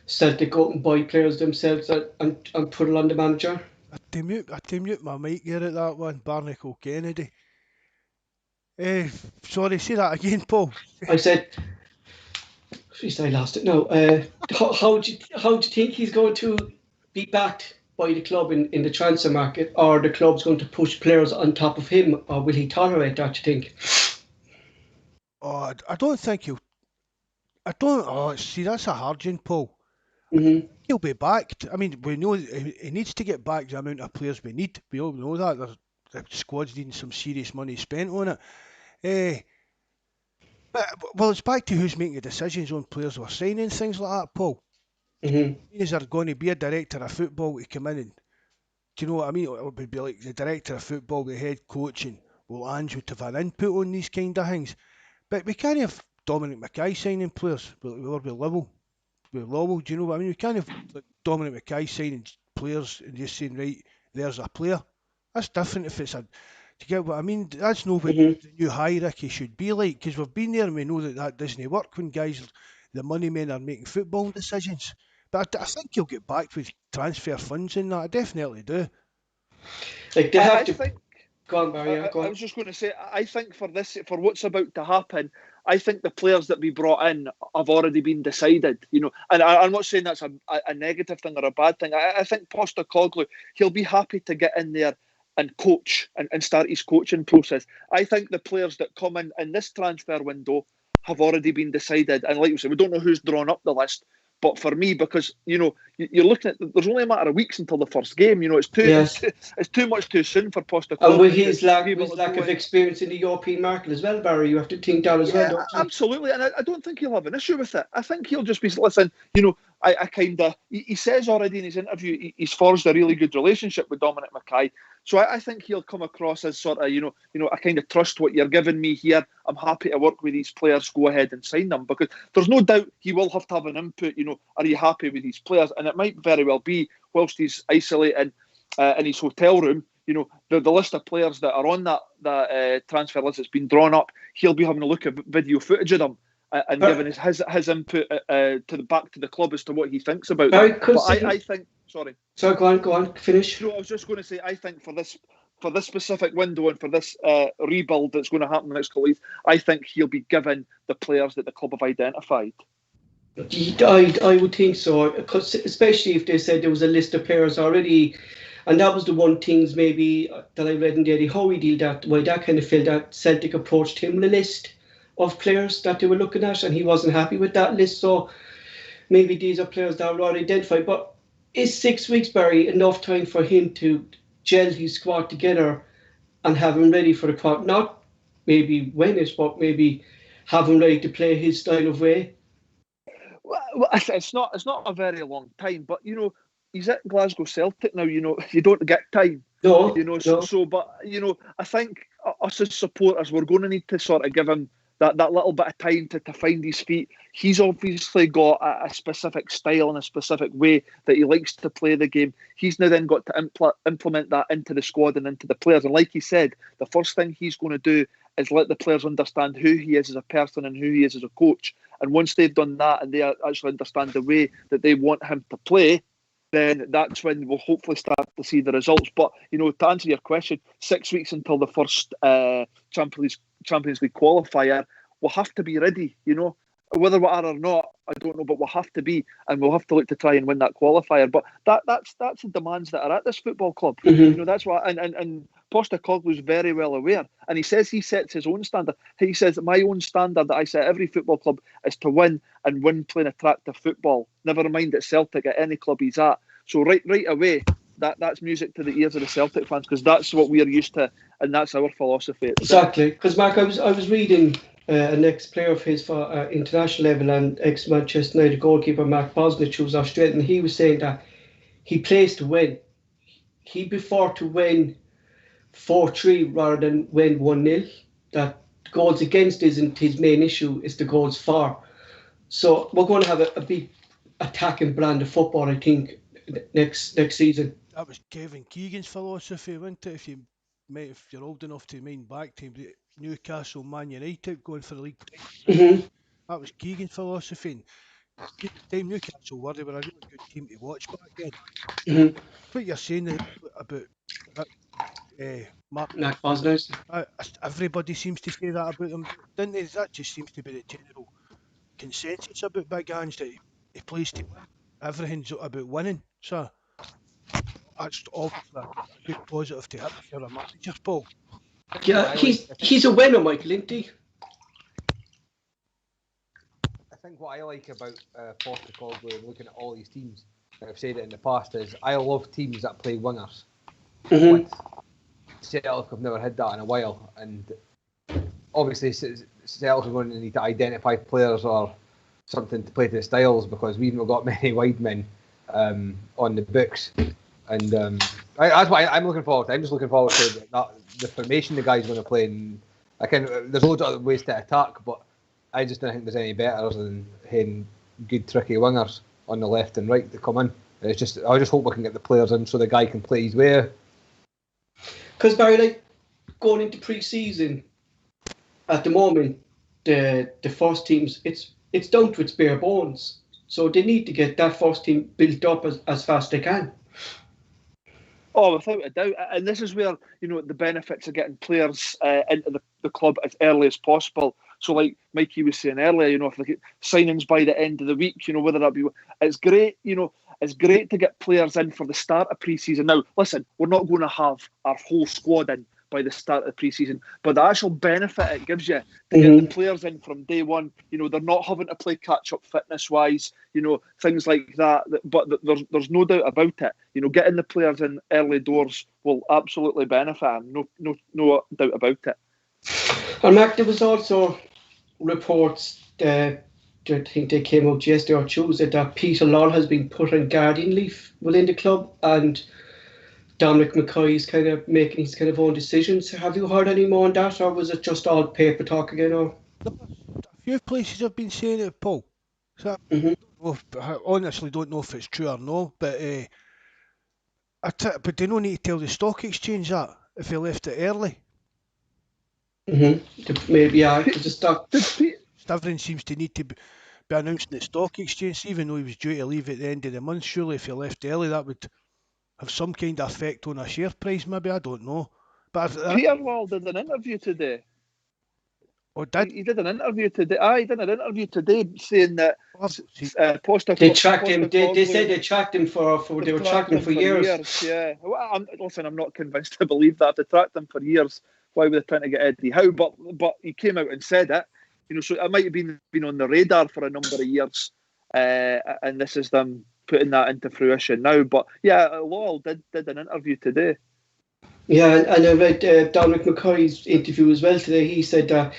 A: Celtic go out and buy players themselves and put it on the manager?
B: I mute my mic here at that one, Barnacle Kennedy. Sorry, say that again, Paul.
A: I said, I lost it now. How do you think he's going to be backed by the club in the transfer market, or the club's going to push players on top of him, or will he tolerate that, you think?
B: Oh, I don't think he'll. See, that's a hard one, Paul.
A: Mm-hmm.
B: He'll be backed. I mean, we know he needs to get back the amount of players we need. We all know that. The squad's needing some serious money spent on it. Well, it's back to who's making the decisions on players we're signing, things like that, Paul.
A: Mm-hmm.
B: Is there going to be a director of football to come in and, do you know what I mean? It would be like the director of football, the head coach, and will Ange would have an input on these kind of things. But we can't have Dominic Mackay signing players with Lowell. With Lowell, do you know what I mean? We can't have like Dominic Mackay signing players and just saying, right, there's a player. That's different if it's a. Do you get what I mean? That's not what the new hierarchy should be like, because we've been there and we know that doesn't work when guys, the money men, are making football decisions. But I think he'll get back with transfer funds in that. I definitely do.
A: Like they have to.
D: Think,
A: go on, Barry. Go on.
D: I was just going to say, I think for what's about to happen, I think the players that we brought in have already been decided, you know. And I'm not saying that's a negative thing or a bad thing. I think Postecoglou, he'll be happy to get in there and coach and start his coaching process. I think the players that come in this transfer window have already been decided. And like you said, we don't know who's drawn up the list. But for me, because, you know, you're looking at, there's only a matter of weeks until the first game. You know, it's too much too soon for Postecoglou.
A: And with his lack of experience in the European market as well, Barry, you have to think that as well, don't you?
D: Absolutely. And I don't think he'll have an issue with it. I think he'll just be, listen, you know, he says already in his interview he's forged a really good relationship with Dominic Mackay. So I think he'll come across as sort of, you know, I kind of trust what you're giving me here. I'm happy to work with these players. Go ahead and sign them, because there's no doubt he will have to have an input. You know, are you happy with these players? And it might very well be, whilst he's isolating in his hotel room, you know, the list of players that are on that transfer list that's been drawn up, he'll be having a look at video footage of them and giving his input back to the club as to what he thinks about them. But I think. Sorry.
A: So go on, finish.
D: No, I was just going to say, I think for this specific window and for this rebuild that's going to happen in the next couple of weeks, I think he'll be given the players that the club have identified.
A: I would think so, because especially if they said there was a list of players already, and that was the one things maybe that I read in the Eddie Howe deal, that kind of felt that Celtic approached him with a list of players that they were looking at, and he wasn't happy with that list. So maybe these are players that are already identified. But is 6 weeks, Barry, enough time for him to gel his squad together and have him ready for the crowd? Not maybe win it, but maybe have him ready to play his style of way.
D: Well, it's not a very long time, but you know, he's at Glasgow Celtic now. You know, you don't get time.
A: No,
D: you know.
A: No.
D: So, but you know, I think us as supporters, we're going to need to sort of give him that little bit of time to find his feet. He's obviously got a specific style and a specific way that he likes to play the game. He's now then got to implement that into the squad and into the players. And like he said, the first thing he's going to do is let the players understand who he is as a person and who he is as a coach. And once they've done that and they actually understand the way that they want him to play, then that's when we'll hopefully start to see the results. But, you know, to answer your question, 6 weeks until the first Champions League qualifier, we'll have to be ready, you know. Whether we are or not, I don't know, but we'll have to be, and we'll have to look to try and win that qualifier. But that's the demands that are at this football club.
A: Mm-hmm.
D: You know, that's what, and Postecoglou's very well aware, and he says he sets his own standard. He says that my own standard that I set every football club is to win and win playing attractive football. Never mind at Celtic, at any club he's at. So right away, that's music to the ears of the Celtic fans, because that's what we're used to, and that's our philosophy.
A: Exactly, because Mark, I was reading an ex-player of his for international level and ex-Manchester United goalkeeper Mark Bosnich, who was Australian, and he was saying that he plays to win. He prefer to win 4-3 rather than win 1-0. That goals against isn't his main issue, it's the goals for. So we're going to have a big attacking brand of football, I think, next season.
B: That was Kevin Keegan's philosophy, wasn't it? If you're old enough to mind back to Newcastle, Man United going for the league.
A: Mm-hmm.
B: That was Keegan's philosophy. And at the time Newcastle were, they were a really good team to watch back then.
A: Mm-hmm.
B: What you're saying about Mark
A: Bosners.
B: Everybody seems to say that about him, didn't they? That just seems to be the general consensus about Big Ange, that he plays to win. Everything's about winning. So that's obviously a good positive to have if you're a manager, Paul.
A: Yeah, he's a winner, Michael, isn't he?
C: I think what I like about Postecoglou and looking at all these teams, and I've said it in the past, is I love teams that play wingers.
A: Mm-hmm.
C: Celtic have never had that in a while, and obviously Celtic are going to need to identify players or something to play to the styles, because we've not got many wide men on the books, and that's why I'm looking forward to. I'm just looking forward to the formation the guy's going to play. And there's loads of other ways to attack, but I just don't think there's any better than having good tricky wingers on the left and right to come in. I just hope we can get the players in so the guy can play his way.
A: Because Barry, like going into pre-season, at the moment, the first teams, it's down to its bare bones. So they need to get that first team built up as fast as they can.
D: Oh, without a doubt. And this is where, the benefits of getting players into the club as early as possible. So like Mikey was saying earlier, if they get signings by the end of the week, whether that be, it's great, it's great to get players in for the start of pre-season. Now, listen, we're not going to have our whole squad in by the start of the pre-season, but the actual benefit it gives you to get the players in from day one, they're not having to play catch-up fitness-wise, things like that. But there's no doubt about it. Getting the players in early doors will absolutely benefit them. No doubt about it.
A: And Mark, there was also reports that I think they came out yesterday or Tuesday that Peter Lawwell has been put on guardian leave within the club, and Dominic McKay is kind of making his kind of own decisions. Have you heard any more on that, or was it just all paper talk again? Or
B: a few places have been saying it, Paul. So I honestly don't know if it's true or no, but but they don't need to tell the stock exchange that if he left it early.
A: Maybe, yeah, because the stock.
B: Everything seems to need to be announced in the stock exchange, even though he was due to leave at the end of the month. Surely if he left early, that would have some kind of effect on a share price, maybe, I don't know. But
D: Peter Lawwell did an interview today.
B: Oh, did
D: he did an interview today? He did an interview today saying that Postecoglou.
A: They tracked him. They said they tracked him they were tracking him for years.
D: Yeah. Well, I'm not convinced to believe that. If they tracked him for years, why were they trying to get Eddie Howe? But he came out and said it. So it might have been on the radar for a number of years, and this is them putting that into fruition now. But yeah, Lawwell did an interview today.
A: Yeah, and I read Dominic McKay's interview as well today. He said that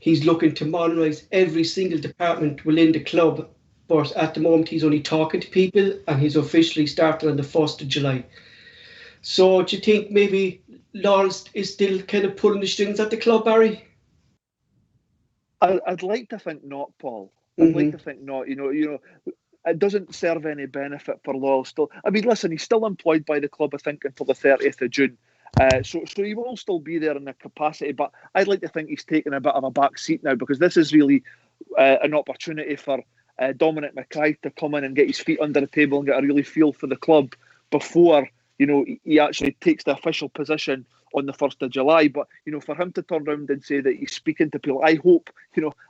A: he's looking to modernise every single department within the club, but at the moment he's only talking to people, and he's officially starting on the 1st of July. So do you think maybe Lawrence is still kind of pulling the strings at the club, Barry?
D: I'd like to think not, Paul. I'd like to think not. It doesn't serve any benefit for Lawwell still. I mean, listen, he's still employed by the club, I think, until the 30th of June. So he will still be there in the capacity, but I'd like to think he's taking a bit of a back seat now, because this is really an opportunity for Dominic McKay to come in and get his feet under the table and get a really feel for the club before he actually takes the official position on the 1st of July. But for him to turn around and say that he's speaking to people, I hope,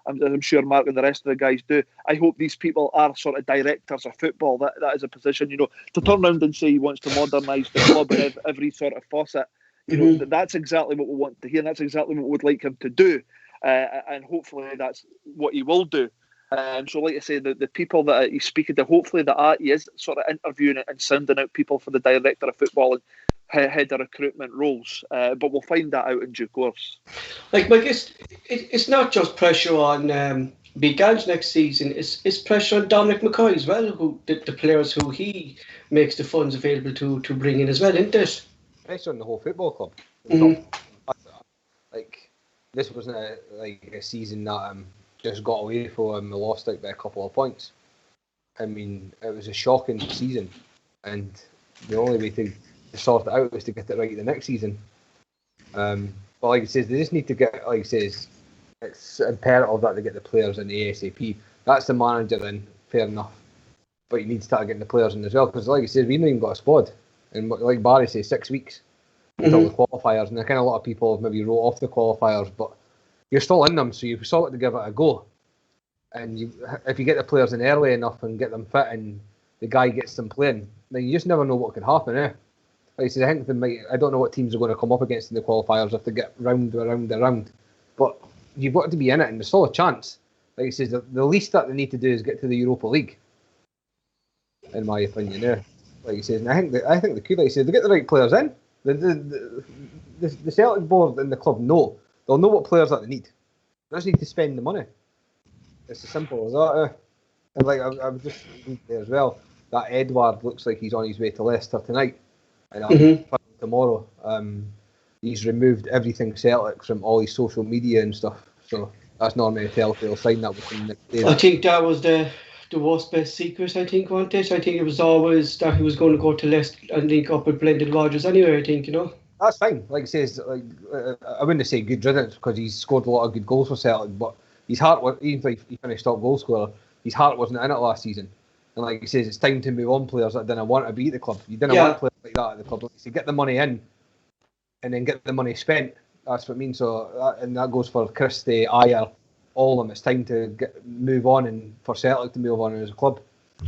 D: I'm sure Mark and the rest of the guys do, I hope these people are sort of directors of football. That is a position, to turn around and say he wants to modernise the club in every sort of facet. That's exactly what we want to hear, and that's exactly what we'd like him to do, and hopefully that's what he will do. So like I say, the people that he's speaking to, hopefully he is sort of interviewing and sending out people for the director of football and head of recruitment roles, but we'll find that out in due course.
A: Like, I guess it's not just pressure on Big Ange next season, it's pressure on Dominic McKay as well, who the players who he makes the funds available to bring in as well, isn't it?
C: Pressure on the whole football club. Like, this wasn't a season that just got away from him. We lost out by a couple of points. I mean, it was a shocking season, and the only way to sort it out was to get it right the next season. But like it says, they just need to get, like it says, it's imperative that they get the players in ASAP. That's the manager in, fair enough. But you need to start getting the players in as well, because like it says, we haven't even got a squad. And like Barry says, 6 weeks until the qualifiers. And a lot of people have maybe wrote off the qualifiers, but you're still in them, so you've still got to give it a go. And if you get the players in early enough and get them fit and the guy gets them playing, then you just never know what could happen, eh? Like I said, I think I don't know what teams are going to come up against in the qualifiers if they get round. But you've got to be in it, and there's still a chance. Like I said, the least that they need to do is get to the Europa League, in my opinion. Yeah, like you said, and I think the could, like you said, they get the right players in. The Celtic board and the club they'll know what players that they need. They just need to spend the money. It's as simple as that. And like I would just read there as well that Edward looks like he's on his way to Leicester tonight, and tomorrow. He's removed everything Celtic from all his social media and stuff. So that's normally a telltale sign that within the day.
A: I think that was the worst best secret, I think, wasn't it? I think it was always that he was going to go to Leicester and link up with Brendan Rodgers anyway, I think, you know.
C: That's fine. Like it says, I wouldn't say good riddance because he's scored a lot of good goals for Celtic, but his heart, even if he finished top goal scorer, his heart wasn't in it last season. And like he says, it's time to move on players that didn't want to be at the club. You didn't want players like that at the club. Like you say, get the money in and then get the money spent. That's what I mean. So, and that goes for Christie, Ayer, all of them. It's time to move on and for Celtic to move on as a club.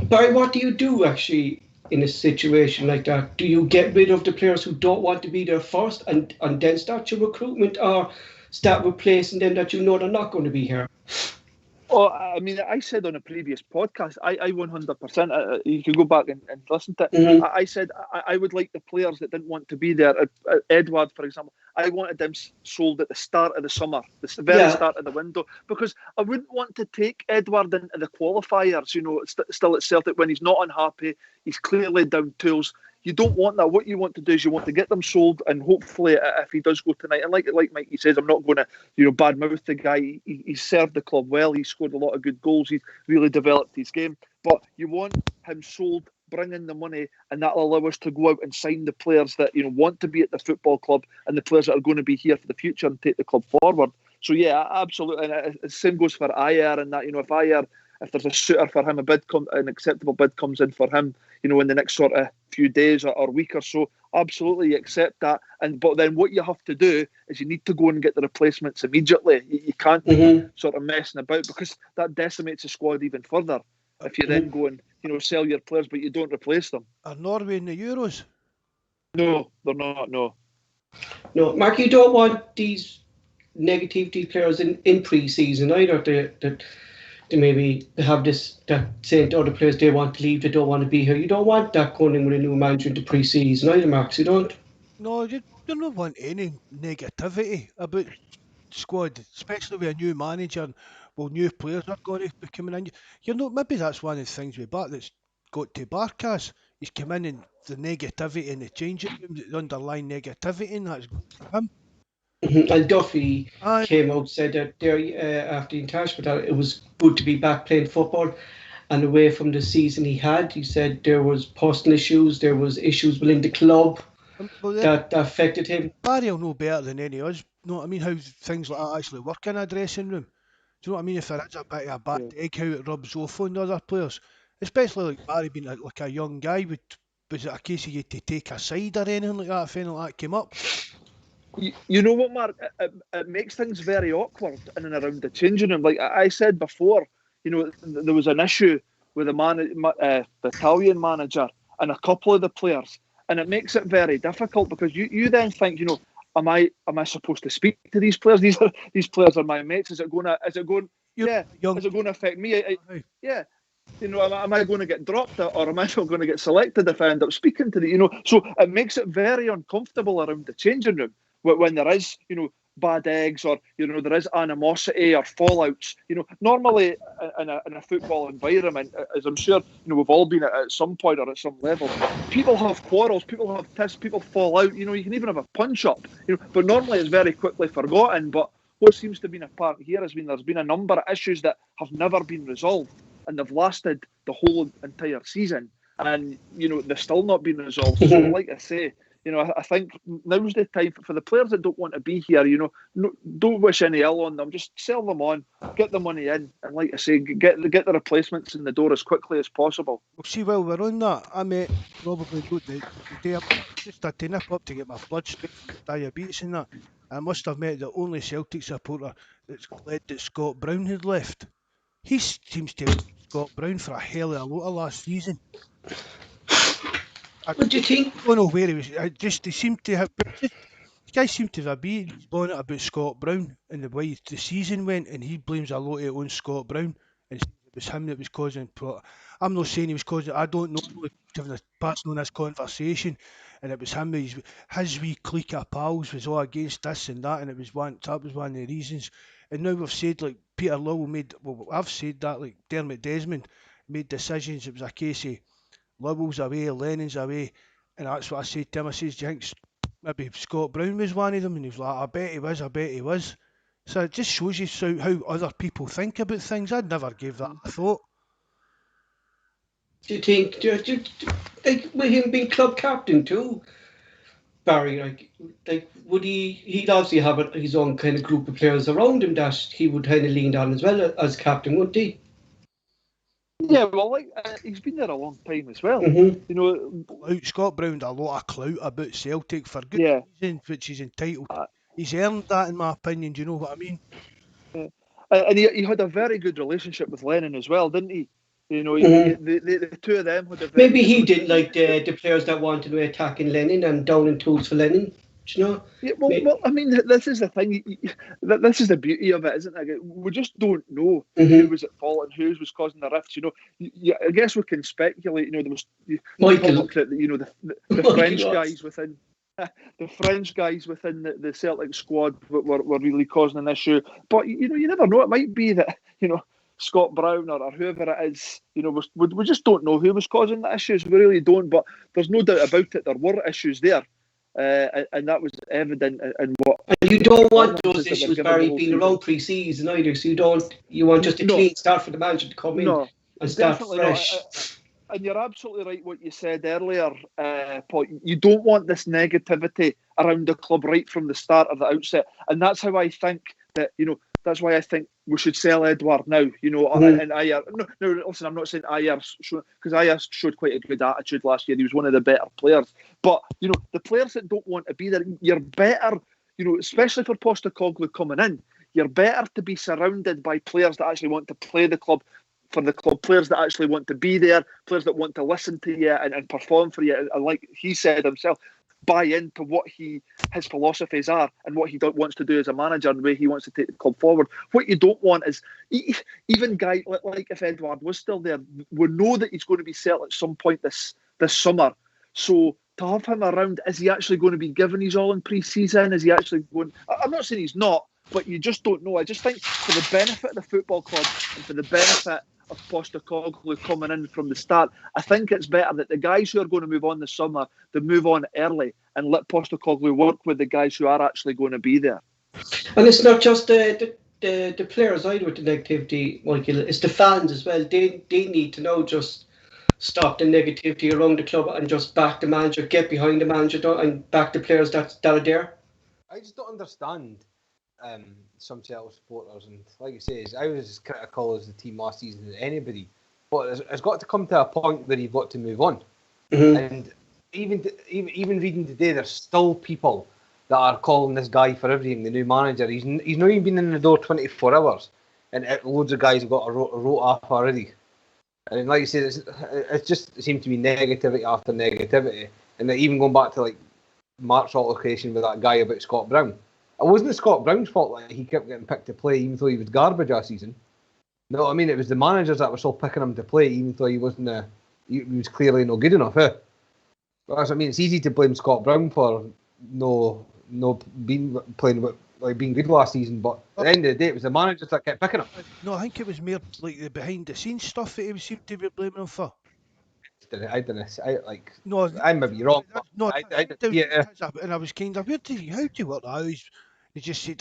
A: Barry, what do you do actually in a situation like that? Do you get rid of the players who don't want to be there first and then start your recruitment, or start replacing them that you know they're not going to be here?
D: Oh, I mean, I said on a previous podcast, I 100%, you can go back and listen to it. I said I would like the players that didn't want to be there. Edward, for example, I wanted them sold at the start of the summer, the very start of the window, because I wouldn't want to take Edward into the qualifiers, you know, still at Celtic when he's not unhappy, he's clearly down tools. You don't want that. What you want to do is you want to get them sold, and hopefully, if he does go tonight, and like Mikey says, I'm not going to, badmouth the guy. He served the club well. He scored a lot of good goals. He's really developed his game. But you want him sold, bring in the money, and that'll allow us to go out and sign the players that want to be at the football club and the players that are going to be here for the future and take the club forward. So yeah, absolutely. And the same goes for Ayer and that. If there's a suitor for him, an acceptable bid comes in for him, in the next sort of few days or week or so, absolutely accept that. But then what you have to do is you need to go and get the replacements immediately. You can't be sort of messing about, because that decimates the squad even further. If you then go and sell your players but you don't replace them.
B: Are Norway in the Euros?
D: No, they're not. No,
A: Mark, you don't want these negativity players in pre-season either. They maybe have this, that saying to other players they want to leave, they don't want to be here. You don't want that going in with a new manager into pre-season either, Max, you don't?
B: No, you don't want any negativity about the squad, especially with a new manager. Well, new players are going to be coming in. Maybe that's one of the things with Bart that's got to Barkas. He's come in and the negativity in the changing room, the underlying negativity, and that's him.
A: And Duffy came out and said that there after the entire that it was good to be back playing football and away from the season he had. He said there was personal issues, there was issues within the club that affected him.
B: Barry will know better than any of us. You know what I mean? How things like that actually work in a dressing room. Do you know what I mean? If there is a bit of a bad egg, how it rubs off on the other players, especially like Barry being like a young guy. Was it a case of you to take a side or anything like that if anything like that came up?
D: You know what, Mark? It makes things very awkward in and around the changing room. Like I said before, there was an issue with the Italian manager and a couple of the players, and it makes it very difficult because you then think, am I supposed to speak to these players? These players are my mates. Is it going to affect me? Am I going to get dropped or am I not going to get selected if I end up speaking to the? So it makes it very uncomfortable around the changing room when there is, bad eggs, or there is animosity or fallouts. Normally in a football environment, as I'm sure we've all been at some point or at some level, people have quarrels, people have tiffs, people fall out. You can even have a punch up. But normally it's very quickly forgotten. But what seems to have been apparent here has been there's been a number of issues that have never been resolved, and they've lasted the whole entire season, and they've still not been resolved. So, like I say, I think now's the time for the players that don't want to be here. Don't wish any ill on them. Just sell them on, get the money in, and like I say, get the replacements in the door as quickly as possible.
B: Well, see, while we're on that, I met probably the day I just had to nip up to get my blood straight from diabetes and that. I must have met the only Celtic supporter that's glad that Scott Brown had left. He seems to have Scott Brown for a hell of a lot of last season.
A: What do you think?
B: I don't know where he was. They seemed to have. The guy seemed to have been on it about Scott Brown and the way the season went, and he blames a lot of it on Scott Brown. And it was him that was causing. I'm not saying he was causing. I don't know. Having a passing on this conversation, and it was him. His wee clique of pals was all against this and that, and that was one of the reasons. And now we've said like Peter Lowell made. Well, I've said that like Dermot Desmond made decisions. It was a case of Lowell's away, Lennon's away, and that's what I said to him. I says, do you think maybe Scott Brown was one of them? And he was like, I bet he was. So it just shows you how other people think about things. I'd never give that a thought.
A: Do you think, like with him being club captain too, Barry, like would he'd obviously have his own kind of group of players around him that he would kind of lean on as well as captain, wouldn't he?
D: Yeah, well, he's been there a long time as well.
B: Scott Brown had a lot of clout about Celtic for good reason, which he's entitled. He's earned that, in my opinion. Do you know what I mean?
D: Yeah. And he had a very good relationship with Lennon as well, didn't he? The two of them had a very
A: maybe he didn't like the players that wanted to attack in Lennon and down in tools for Lennon. You know?
D: Yeah, well, I mean, this is the thing. This is the beauty of it, isn't it? We just don't know who was at fault and who was causing the rifts. I guess we can speculate. There was
A: Michael.
D: The French guys within the French guys within the Celtic squad were really causing an issue. But you never know. It might be that Scott Brown or whoever it is. We just don't know who was causing the issues. We really don't. But there's no doubt about it. There were issues there. And that was evident in what.
A: And you don't want those issues, Barry, being around pre-season either. So you want just a clean start for the manager to come in and start fresh.
D: And you're absolutely right what you said earlier, Paul. You don't want this negativity around the club right from the start or the outset, and that's how I think that that's why I think we should sell Edouard now. And Ayer. No, listen, I'm not saying Ayer, because Ayer showed quite a good attitude last year. He was one of the better players. But the players that don't want to be there, you're better. Especially for Postecoglou coming in, you're better to be surrounded by players that actually want to play the club for the club, players that actually want to be there, players that want to listen to you and perform for you, and like he said himself, buy into what his philosophies are and what he wants to do as a manager and the way he wants to take the club forward. What you don't want is even guys like if Edouard was still there, we know that he's going to be set at some point this summer. So to have him around, is he actually going to be giving his all in pre-season? Is he actually going? I'm not saying he's not, but you just don't know. I just think for the benefit of the football club and for the benefit of Postecoglou coming in from the start, I think it's better that the guys who are going to move on this summer, they move on early and let Postecoglou work with the guys who are actually going to be there.
A: And it's not just the players either with the negativity, Michael. It's the fans as well. They need to know just stop the negativity around the club and just back the manager, get behind the manager and back the players that are there.
C: I just don't understand some Celtic supporters, and like you say, I was as critical as the team last season as anybody, but it's got to come to a point where you've got to move on. And even reading today, there's still people that are calling this guy for everything the new manager. He's not even been in the door 24 hours, and loads of guys have got a wrote off already. And like you said, it seems to be negativity after negativity, and even going back to like Mark's altercation with that guy about Scott Brown. It wasn't Scott Brown's fault that he kept getting picked to play even though he was garbage last season. No, I mean, it was the managers that were still picking him to play even though he wasn't. He was clearly not good enough. I mean, it's easy to blame Scott Brown for no being playing like being good last season, but at the end of the day, it was the managers that kept picking him.
B: No, I think it was more like the behind the scenes stuff that he seemed to be blaming him for.
C: I didn't.
B: No,
C: I may be wrong. But
B: no,
C: yeah.
B: and I was kind of, how do you work that out? He just said,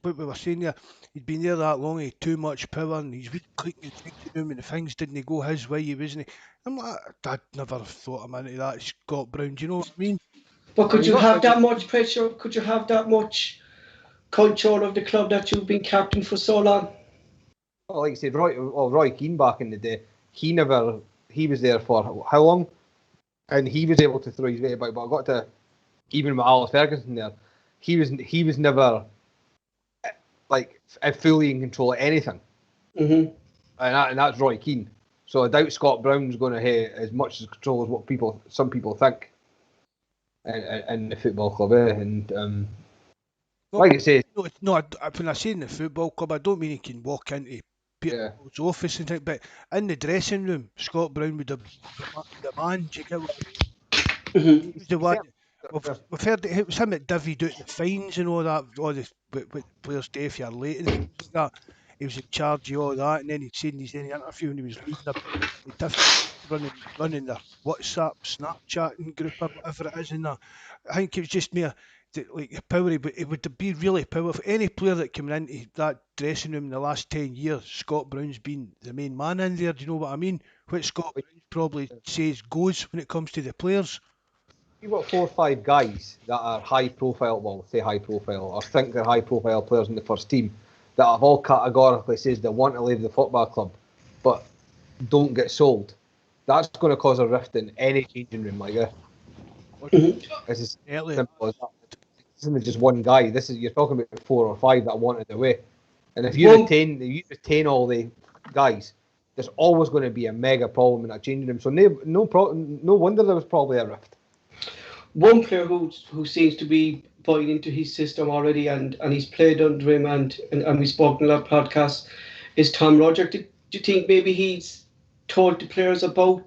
B: what we were saying there, he'd been there that long, he had too much power, and he's really clicking and changing room, and the things didn't go his way, he wasn't. I'm like, I'd never thought him into that, Scott Brown, do you know what I mean?
A: But could you have that much pressure? Could you have that much control of the club that you've been captain for so long?
C: Well, like I said, Roy Keane back in the day, he was there for how long? And he was able to throw his weight about, but I got to, even with Alex Ferguson there, he was never like fully in control of anything.
A: Mm-hmm.
C: And that's Roy Keane. So I doubt Scott Brown's going to have as much control as what some people think in the football club. And like I say,
B: no, when I say in the football club, I don't mean he can walk into Peter's office and think, but in the dressing room, Scott Brown would have the man. Do you get what I mean? He was the one. We've heard it was him that divvied out the fines and all that, all the what players do if you're late and things like that. He was in charge of all that, and then he'd seen his any interview and he was leading running their WhatsApp, Snapchat group or whatever it is in that. I think it was just mere like power, but it would be really powerful. Any player that came into that dressing room in the last 10 years, Scott Brown's been the main man in there. Do you know what I mean? What Scott Brown probably says goes when it comes to the players.
C: You've got 4 or 5 guys that are high profile, or think they're high profile players in the first team that have all categorically says they want to leave the football club, but don't get sold. That's going to cause a rift in any changing room like that. It's as simple as that. This isn't just one guy. You're talking about 4 or 5 that wanted away. And if you retain all the guys, there's always going to be a mega problem in that changing room. So no wonder there was probably a rift.
A: One player who seems to be buying into his system already and he's played under him and we've spoken a lot of podcasts is Tom Roger. Do you think maybe he's told the players about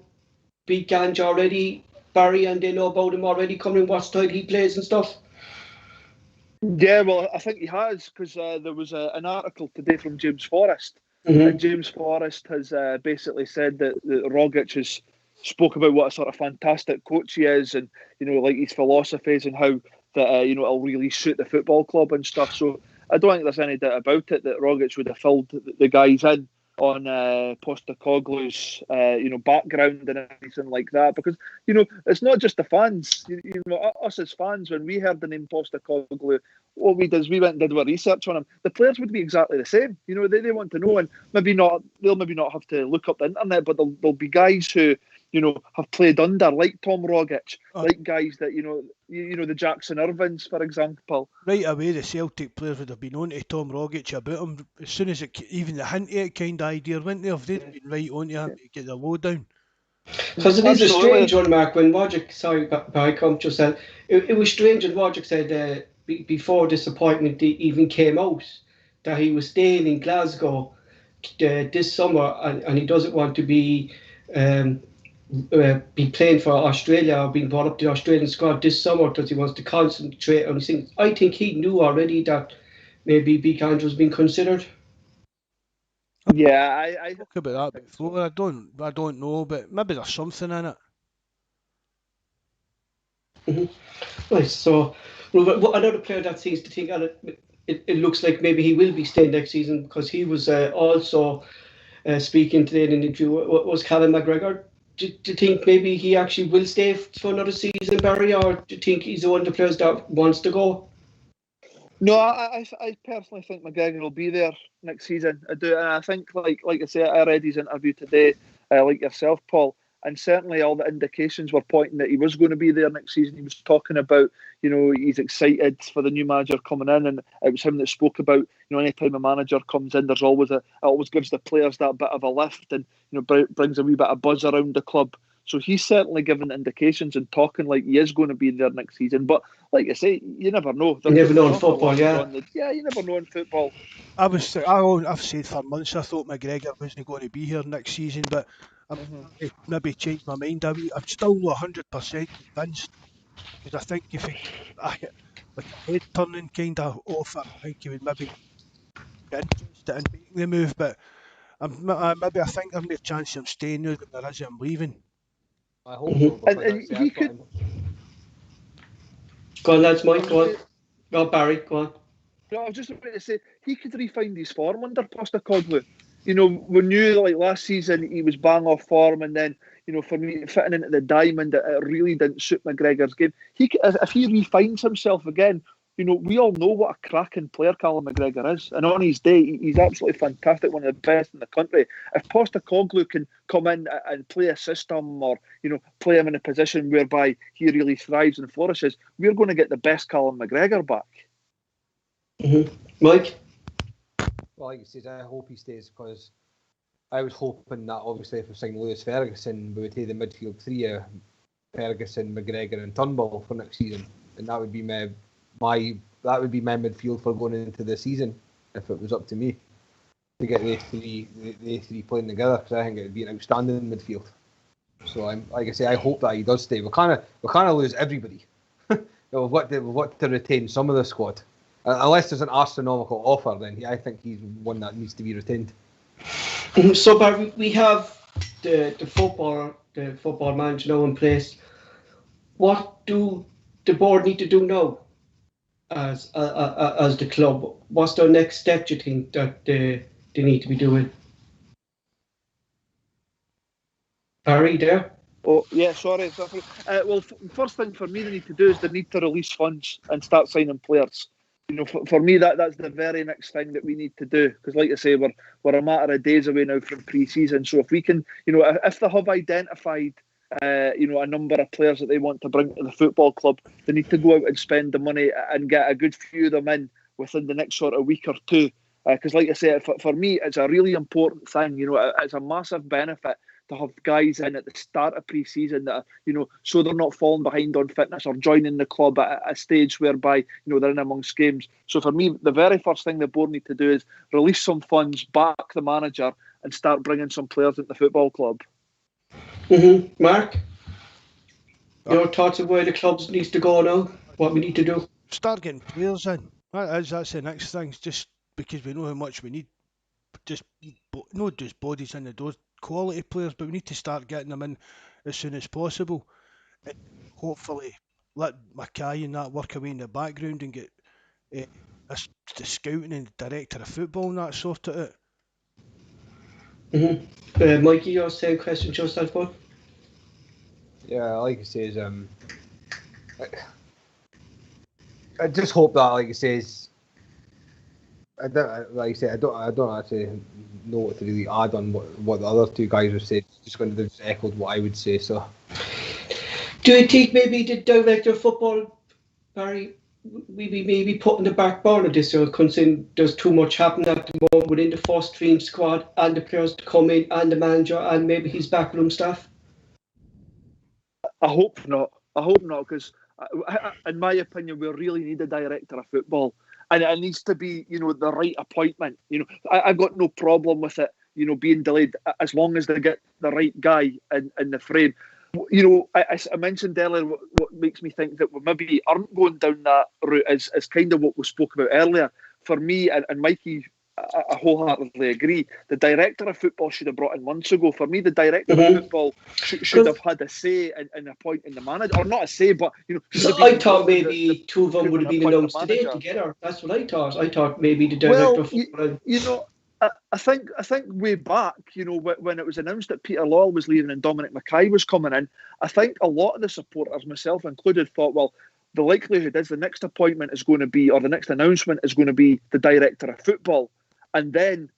A: Big Ange already, Barry, and they know about him already, coming what style he plays and stuff?
D: Yeah, well, I think he has, because there was an article today from James Forrest,
A: Mm-hmm.
D: and James Forrest has basically said that Rogic has spoke about what a sort of fantastic coach he is, and like his philosophies and how that it'll really suit the football club and stuff. So I don't think there's any doubt about it that Rogic would have filled the guys in on Postecoglou's background and everything like that, because it's not just the fans. Us as fans, when we heard the name Postecoglou, what we did is we went and did our research on him. The players would be exactly the same. They want to know, and they'll maybe not have to look up the internet, but there'll be guys who have played under, like Tom Rogic, like guys that the Jackson Irvins, for example.
B: Right away, the Celtic players would have been on to Tom Rogic about him as soon as even the hint of it kind of idea, wouldn't they? If they'd been right on to him to get the lowdown.
A: Because it is a strange one, Mark, when Rogic, sorry, Barry, come to yourself, it was strange when Rogic said before this appointment even came out that he was staying in Glasgow this summer and he doesn't want to be playing for Australia or being brought up to the Australian squad this summer because he wants to concentrate on his things. I think he knew already that maybe Big Ange was being considered.
D: Yeah, I
B: talk about that before. I don't know, but maybe there's something in it.
A: Mm-hmm. Right, so another player that seems to think it looks like maybe he will be staying next season, because he was also speaking today in an interview, was Callum McGregor. Do you think maybe he actually will stay for another season, Barry, or do you think he's one of the players that wants to go?
D: No, I personally think McGregor will be there next season. I do, and I think, like I say, I read his interview today, like yourself, Paul, and certainly all the indications were pointing that he was going to be there next season. He was talking about, he's excited for the new manager coming in, and it was him that spoke about, anytime a manager comes in, it always gives the players that bit of a lift, and brings a wee bit of buzz around the club. So he's certainly given indications and talking like he is going to be there next season. But like I say, you never know.
A: You never know in football, yeah.
D: You never know in football.
B: I've said for months I thought McGregor wasn't going to be here next season, but I maybe changed my mind. I'm still not 100% convinced, because I think like a head turning kind of offer. I think he would maybe be interested in making the move, but maybe I think there's more chance of him staying now than there is of him leaving.
C: I hope so, because
D: And
C: that's
D: he could.
A: Go on, lads, Mike, go on. Go on, Barry, go on.
D: No, I was just about to say he could refine his form under Postecoglou. You know, we knew like last season he was bang off form, and then for me fitting into the diamond, it really didn't suit McGregor's game. If he refines himself again, we all know what a cracking player Callum McGregor is, and on his day he's absolutely fantastic, one of the best in the country. If Postecoglou can come in and play a system, or play him in a position whereby he really thrives and flourishes, we're going to get the best Callum McGregor back.
A: Mm-hmm. Mike?
C: Well, like you said, I hope he stays, because I was hoping that obviously if we signed Lewis Ferguson, we would take the midfield three of Ferguson, McGregor and Turnbull for next season, and that would be my midfield for going into the season if it was up to me, to get the three playing together, because I think it would be an outstanding midfield. So like I say, I hope that he does stay. We kind of lose everybody. We've got to retain some of the squad. Unless there's an astronomical offer, then I think he's one that needs to be retained.
A: So, Barry, we have the football manager now in place. What do the board need to do now as the club? What's their next step, do you think, that they need to be doing? Barry, there?
D: Oh, yeah, sorry. Well, first thing for me they need to do is they need to release funds and start signing players. For me, that's the very next thing that we need to do, because, like I say, we're a matter of days away now from pre-season. So if we can, if they have identified, a number of players that they want to bring to the football club, they need to go out and spend the money and get a good few of them in within the next sort of week or two. Because, like I say, for me, it's a really important thing. It's a massive benefit to have guys in at the start of pre-season that so they're not falling behind on fitness or joining the club at a stage whereby they're in amongst games. So for me, the very first thing the board need to do is release some funds, back the manager, and start bringing some players into the football club.
A: Mm-hmm. Mark, your thoughts of where the club needs to go now? What we need to do?
B: Start getting players in. That's the next thing. Just because we know how much we need, just not just bodies in the doors, quality players, but we need to start getting them in as soon as possible. And hopefully let Mackay and that work away in the background and get the scouting and director of football and that sorted out.
A: Mm-hmm. Mikey, your same question just that one?
C: Yeah, like I say, I just hope that, like I say, I don't actually know what to really add on what the other two guys have said. Just going to just echoed what I would say. So,
A: do you think maybe the director of football, Barry, we be maybe put in the back burner this year, considering there's too much happening at the moment within the first team squad and the players to come in and the manager and maybe his backroom staff?
D: I hope not, because in my opinion, we really need a director of football. And it needs to be, the right appointment. I've got no problem with it, being delayed, as long as they get the right guy in the frame. I mentioned earlier what makes me think that we maybe aren't going down that route is kind of what we spoke about earlier. For me, and Mikey, I wholeheartedly agree, the director of football should have brought in months ago. For me, the director of football should have had a say in appointing the manager, or not a say, but
A: I thought maybe two of them would have been announced today together. That's what I thought. I thought maybe the director of football.
D: I think way back, when it was announced that Peter Lawwell was leaving and Dominic Mackay was coming in, I think a lot of the supporters, myself included, thought, well, the likelihood is the next appointment is going to be, or the next announcement is going to be the director of football. And then,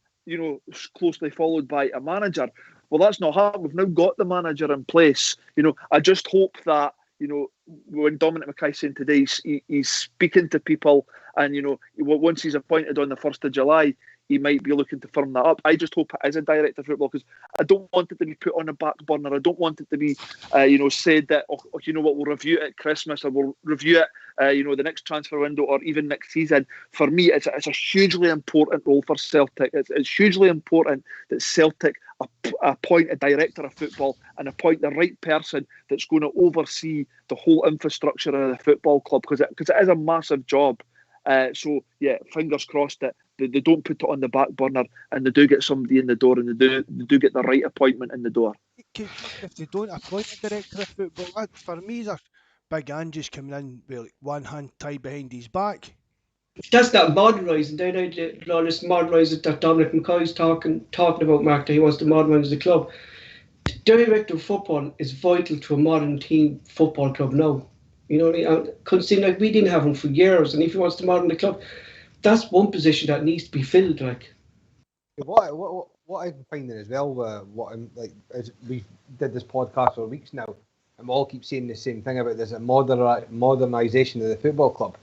D: closely followed by a manager. Well, that's not happened. We've now got the manager in place. I just hope that, when Dominic Mackay's saying today, he's speaking to people, and, once he's appointed on the 1st of July, he might be looking to firm that up. I just hope it is a director of football, because I don't want it to be put on the back burner. I don't want it to be, said that, we'll review it at Christmas, or we'll review it, the next transfer window, or even next season. For me, it's a hugely important role for Celtic. It's hugely important that Celtic appoint a director of football and appoint the right person that's going to oversee the whole infrastructure of the football club, because it is a massive job. So yeah, fingers crossed that they don't put it on the back burner and they do get somebody in the door, and they do get the right appointment in the door.
B: If they don't appoint a director of football, that, for me, is a big Ange's coming in with like one hand tied behind his back.
A: That's not modernising. They need all this modernising that Dominic McKay's talking about, Mark, that he wants to modernise the club. The director of football is vital to a modern team football club now. You know, it could seem like we didn't have him for years, and if he wants to modern the club, that's one position that needs to be filled. Like,
C: what I'm finding as well, what I'm like, as we did this podcast for weeks now, and we all keep saying the same thing about this modernisation of the football club.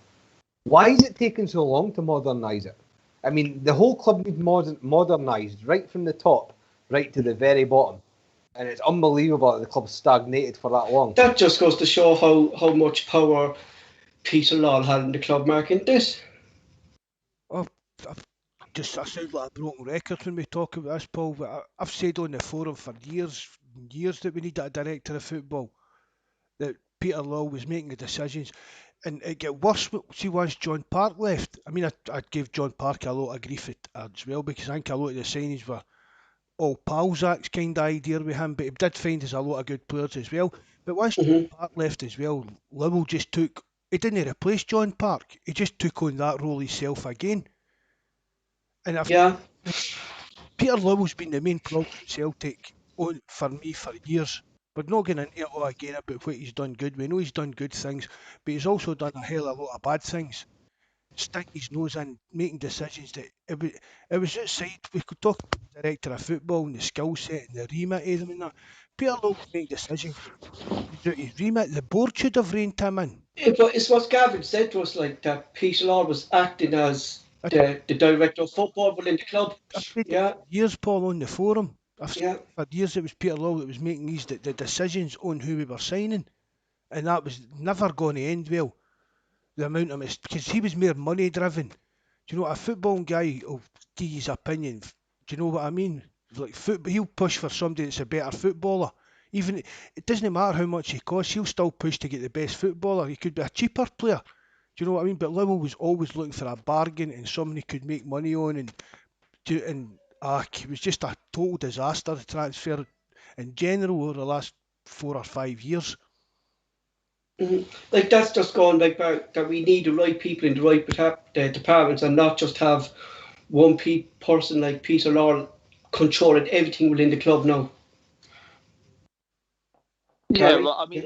C: Why is it taking so long to modernise it? I mean, the whole club needs modernised right from the top, right to the very bottom. And it's unbelievable that the club's stagnated for that long.
A: That just goes to show how much power Peter Lawwell had in the club, Mark, isn't this?
B: Oh, I sound like a broken record when we talk about this, Paul, but I've said on the forum for years that we need a director of football, that Peter Lawwell was making the decisions. And it get worse. See, once John Park left, I mean, I gave John Park a lot of grief as well, because I think a lot of the signings were all Palzak's kind of idea with him, but he did find us a lot of good players as well. But once John Park left as well, Lawwell just he didn't replace John Park, he just took on that role himself again. And Peter Lawwell's been the main problem at Celtic for me for years. We're not going into it all again about what he's done good. We know he's done good things, but he's also done a hell of a lot of bad things. Sticking his nose in, making decisions that it was outside. We could talk about the director of football and the skill set and the remit of them and that. Peter Lawwell make decisions without his remit. The board should have reined him in.
A: Yeah, but it's what Gavin said to us, like that Peter Lawwell was acting as the director of football within the club.
B: I've said years, Paul, on the forum. For years it was Peter Lawwell that was making the decisions on who we were signing, and that was never going to end well. The amount of because he was more money driven. Do you know, a football guy will give his opinion. Do you know what I mean? Like he'll push for somebody that's a better footballer. Even it doesn't matter how much he costs, he'll still push to get the best footballer. He could be a cheaper player. Do you know what I mean? But Lawwell was always looking for a bargain and somebody could make money on, and it was just a total disaster, the transfer in general over the last 4 or 5 years.
A: Like, that's just going like that we need the right people in the right departments, and not just have one person like Peter Lawwell controlling everything within the club now.
D: Yeah, well, I mean,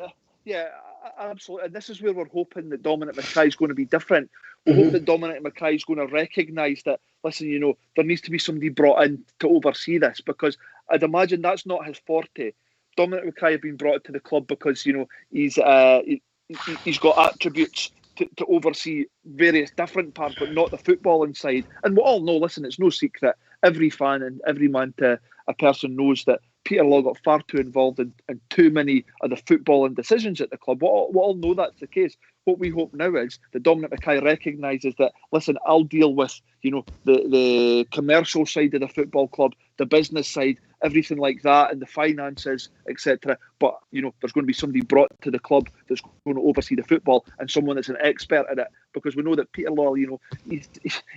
D: absolutely. And this is where we're hoping that Dominic McKay is going to be different. We hope that Dominic McKay is going to recognise that, listen, you know, there needs to be somebody brought in to oversee this, because I'd imagine that's not his forte. Dominic McKay has been brought to the club because, you know, he's got attributes to oversee various different parts, but not the footballing side. And we all know, listen, it's no secret, every fan and every man to a person knows that Peter Lawwell got far too involved in too many of the footballing decisions at the club. We all know that's the case. What we hope now is that Dominic McKay recognises that, listen, I'll deal with, you know, the commercial side of the football club, the business side, everything like that, and the finances, etc. But, you know, there's going to be somebody brought to the club that's going to oversee the football, and someone that's an expert at it, because we know that Peter Lawwell, you know,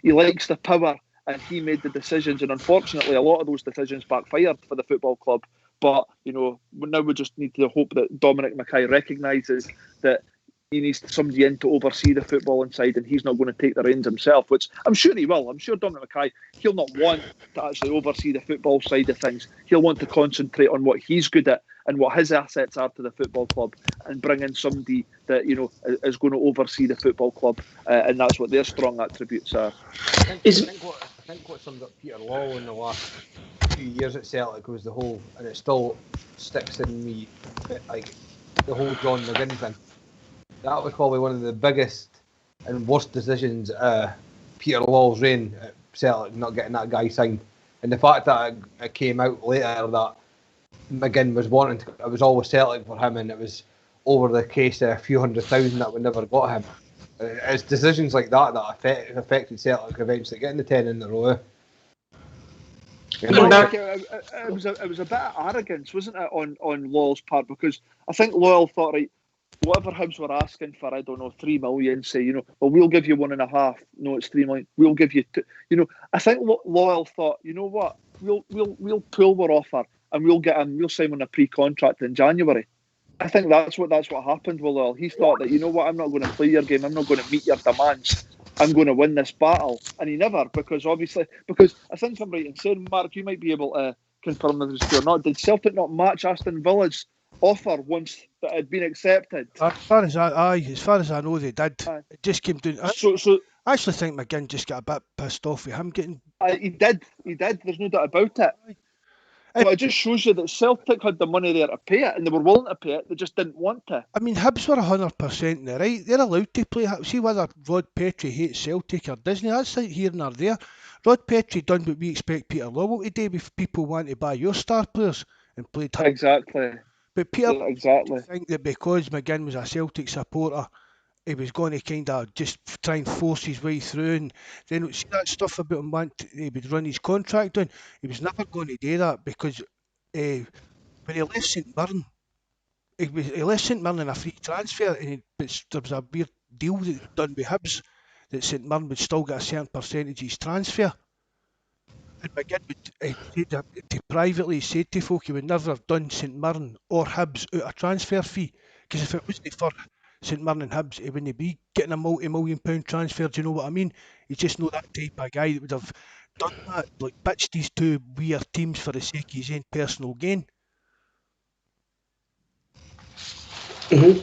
D: he likes the power, and he made the decisions, and unfortunately a lot of those decisions backfired for the football club. But, you know, now we just need to hope that Dominic McKay recognises that he needs somebody in to oversee the football inside, and he's not going to take the reins himself, which I'm sure he will. I'm sure Dominic McKay, he'll not want to actually oversee the football side of things. He'll want to concentrate on what he's good at and what his assets are to the football club, and bring in somebody that, you know, is going to oversee the football club, and that's what their strong attributes are.
C: I think what summed up Peter Lawwell in the last few years at Celtic was the whole, and it still sticks in me, like the whole John McGinn thing. That was probably one of the biggest and worst decisions Peter Lawwell's reign at Celtic, not getting that guy signed. And the fact that it came out later that McGinn was wanting to, it was always Celtic for him, and it was over the case of a few 100,000 that we never got him. It's decisions like that affected Celtic eventually getting the 10 in a row.
D: It was a bit of arrogance, wasn't it, on Loyal's part? Because I think Loyal thought, right, whatever Hibs were asking for, I don't know, 3 million, say, well, we'll give you 1.5. No, it's 3 million. We'll give you 2. I think Loyal thought, you know what, we'll pull our offer and we'll get him. We'll sign him on a pre-contract in January. I think that's what happened with Loyal. He thought that, you know what, I'm not going to play your game. I'm not going to meet your demands. I'm going to win this battle. And he never, because I think I'm right in saying, Mark, you might be able to confirm whether it's true or not. Did Celtic not match Aston Villa's offer once that had been accepted?
B: As far as I know, they did. It just came down. I actually think McGinn just got a bit pissed off with him getting.
D: He did. There's no doubt about it. But it just shows you that Celtic had the money there to pay it, and they were willing to pay it. They just didn't want to.
B: I mean, Hibs were 100% in the right. They're allowed to play. See whether Rod Petrie hates Celtic or Disney. That's like here and there. Rod Petrie done what we expect Peter Lawwell to do if people want to buy your star players and played Hibs.
D: Exactly.
B: But Peter, I think that because McGinn was a Celtic supporter, he was going to kind of just try and force his way through, and then see that stuff about him he would run his contract down. He was never going to do that because when he left St Mirren, he left St Mirren in a free transfer, and there was a weird deal that done with Hibs that St Mirren would still get a certain percentage of his transfer. And McGinn would privately said to folk he would never have done St Mirren or Hibs out a transfer fee, because if it wasn't for St Mirren and Hibs, he wouldn't be getting a multi-million pound transfer. Do you know what I mean? He's just not that type of guy that would have done that, like bitched these two weird teams for the sake of his own personal gain.
A: Mm-hmm.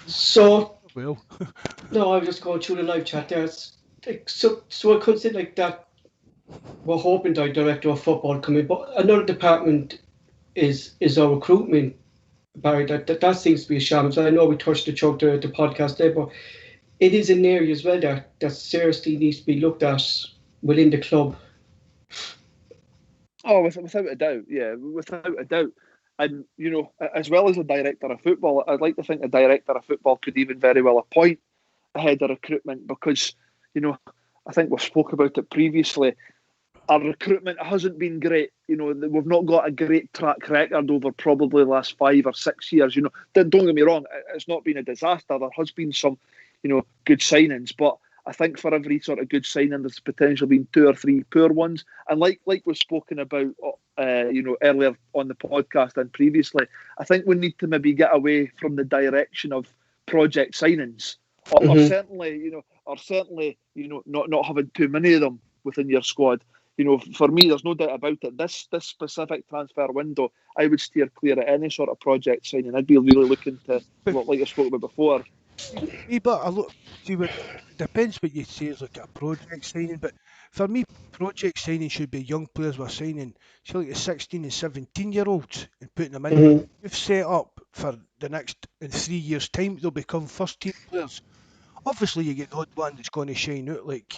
A: So,
B: well,
A: no, I was just going through the live chat there. So I could say like that. We're hoping the director of football coming, but another department is our recruitment. Barry, that seems to be a shambles. I know we touched the podcast there, but it is an area as well that seriously needs to be looked at within the club.
D: Oh, without a doubt, yeah, without a doubt. And, as well as a director of football, I'd like to think a director of football could even very well appoint a head of recruitment because, I think we've spoke about it previously. Our recruitment hasn't been great. We've not got a great track record over probably the last 5 or 6 years. Don't get me wrong, it's not been a disaster. There has been some, good signings, but I think for every sort of good signing, there's potentially been 2 or 3 poor ones. And like we've spoken about, earlier on the podcast and previously, I think we need to maybe get away from the direction of project signings, or certainly, not having too many of them within your squad. For me, there's no doubt about it. This specific transfer window, I would steer clear of any sort of project signing. I'd be really looking to, like I spoke about before.
B: But it depends what you say is like a project signing. But for me, project signing should be young players we're signing, like the 16 and 17-year-olds, and putting them in. We've set up for the next, in 3 years' time, they'll become first-team players. Obviously, you get the odd one that's going to shine out, like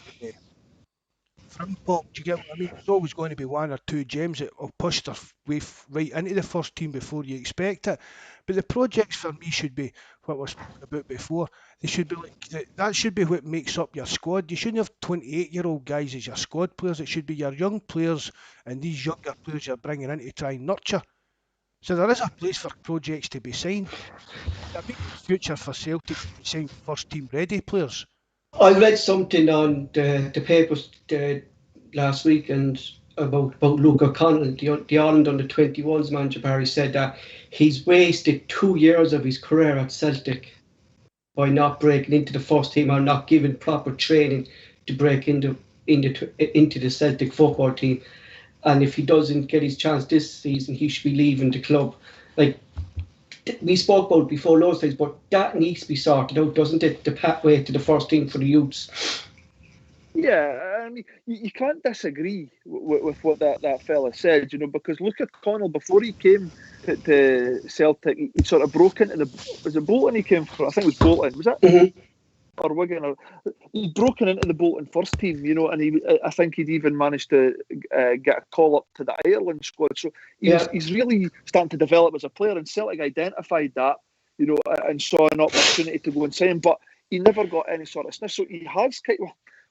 B: Frimpong. Do you get what I mean? There's always going to be 1 or 2 gems that will push their way right into the first team before you expect it. But the projects for me should be what we spoke about before. They should be that should be what makes up your squad. You shouldn't have 28-year-old guys as your squad players. It should be your young players and these younger players you're bringing in to try and nurture. So there is a place for projects to be signed. I think the future for Celtic to sign first team ready players.
A: I read something on the papers last week and about Luke O'Connell, the Ireland under-21s manager. Barry said that he's wasted 2 years of his career at Celtic by not breaking into the first team or not giving proper training to break into the Celtic football team. And if he doesn't get his chance this season, he should be leaving the club. Like we spoke about before loads of times, but that needs to be sorted out, doesn't it? The pathway to the first team for the youths.
D: Yeah, I mean, you can't disagree with what that fella said, because Luke O'Connell, before he came to Celtic, he sort of broke into was it Bolton he came from? I think it was Bolton, was it?
A: Mm-hmm.
D: Or Wigan? He'd broken into the Bolton first team, and I think he'd even managed to get a call up to the Ireland squad. So he's really starting to develop as a player, and Celtic identified that, and saw an opportunity to go and sign him, but he never got any sort of sniff. So he has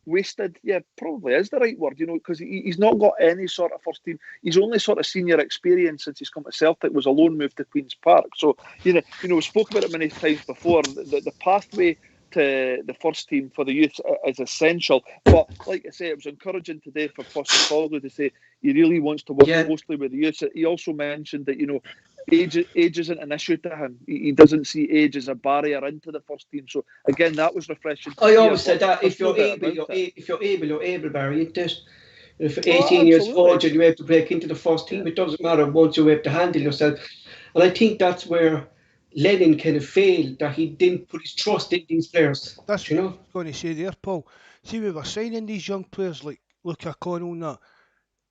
D: wasted, yeah, probably is the right word, because he's not got any sort of first team. His only sort of senior experience since he's come to Celtic was a loan move to Queen's Park. So, we spoke about it many times before. The pathway to the first team for the youth is essential. But like I say, it was encouraging today for Postecoglou to say he really wants to work closely with the youth. He also mentioned that, age isn't an issue to him. He doesn't see age as a barrier into the first team. So again, that was refreshing.
A: I always said that if you're able, Barry. If you're 18 years old and you have to break into the first team, it doesn't matter once you have to handle yourself. And I think that's where Lennon kind of failed, that he didn't put his trust in these players.
B: That's what I was going to say there, Paul. See, we were signing these young players like Luke O'Connell and that.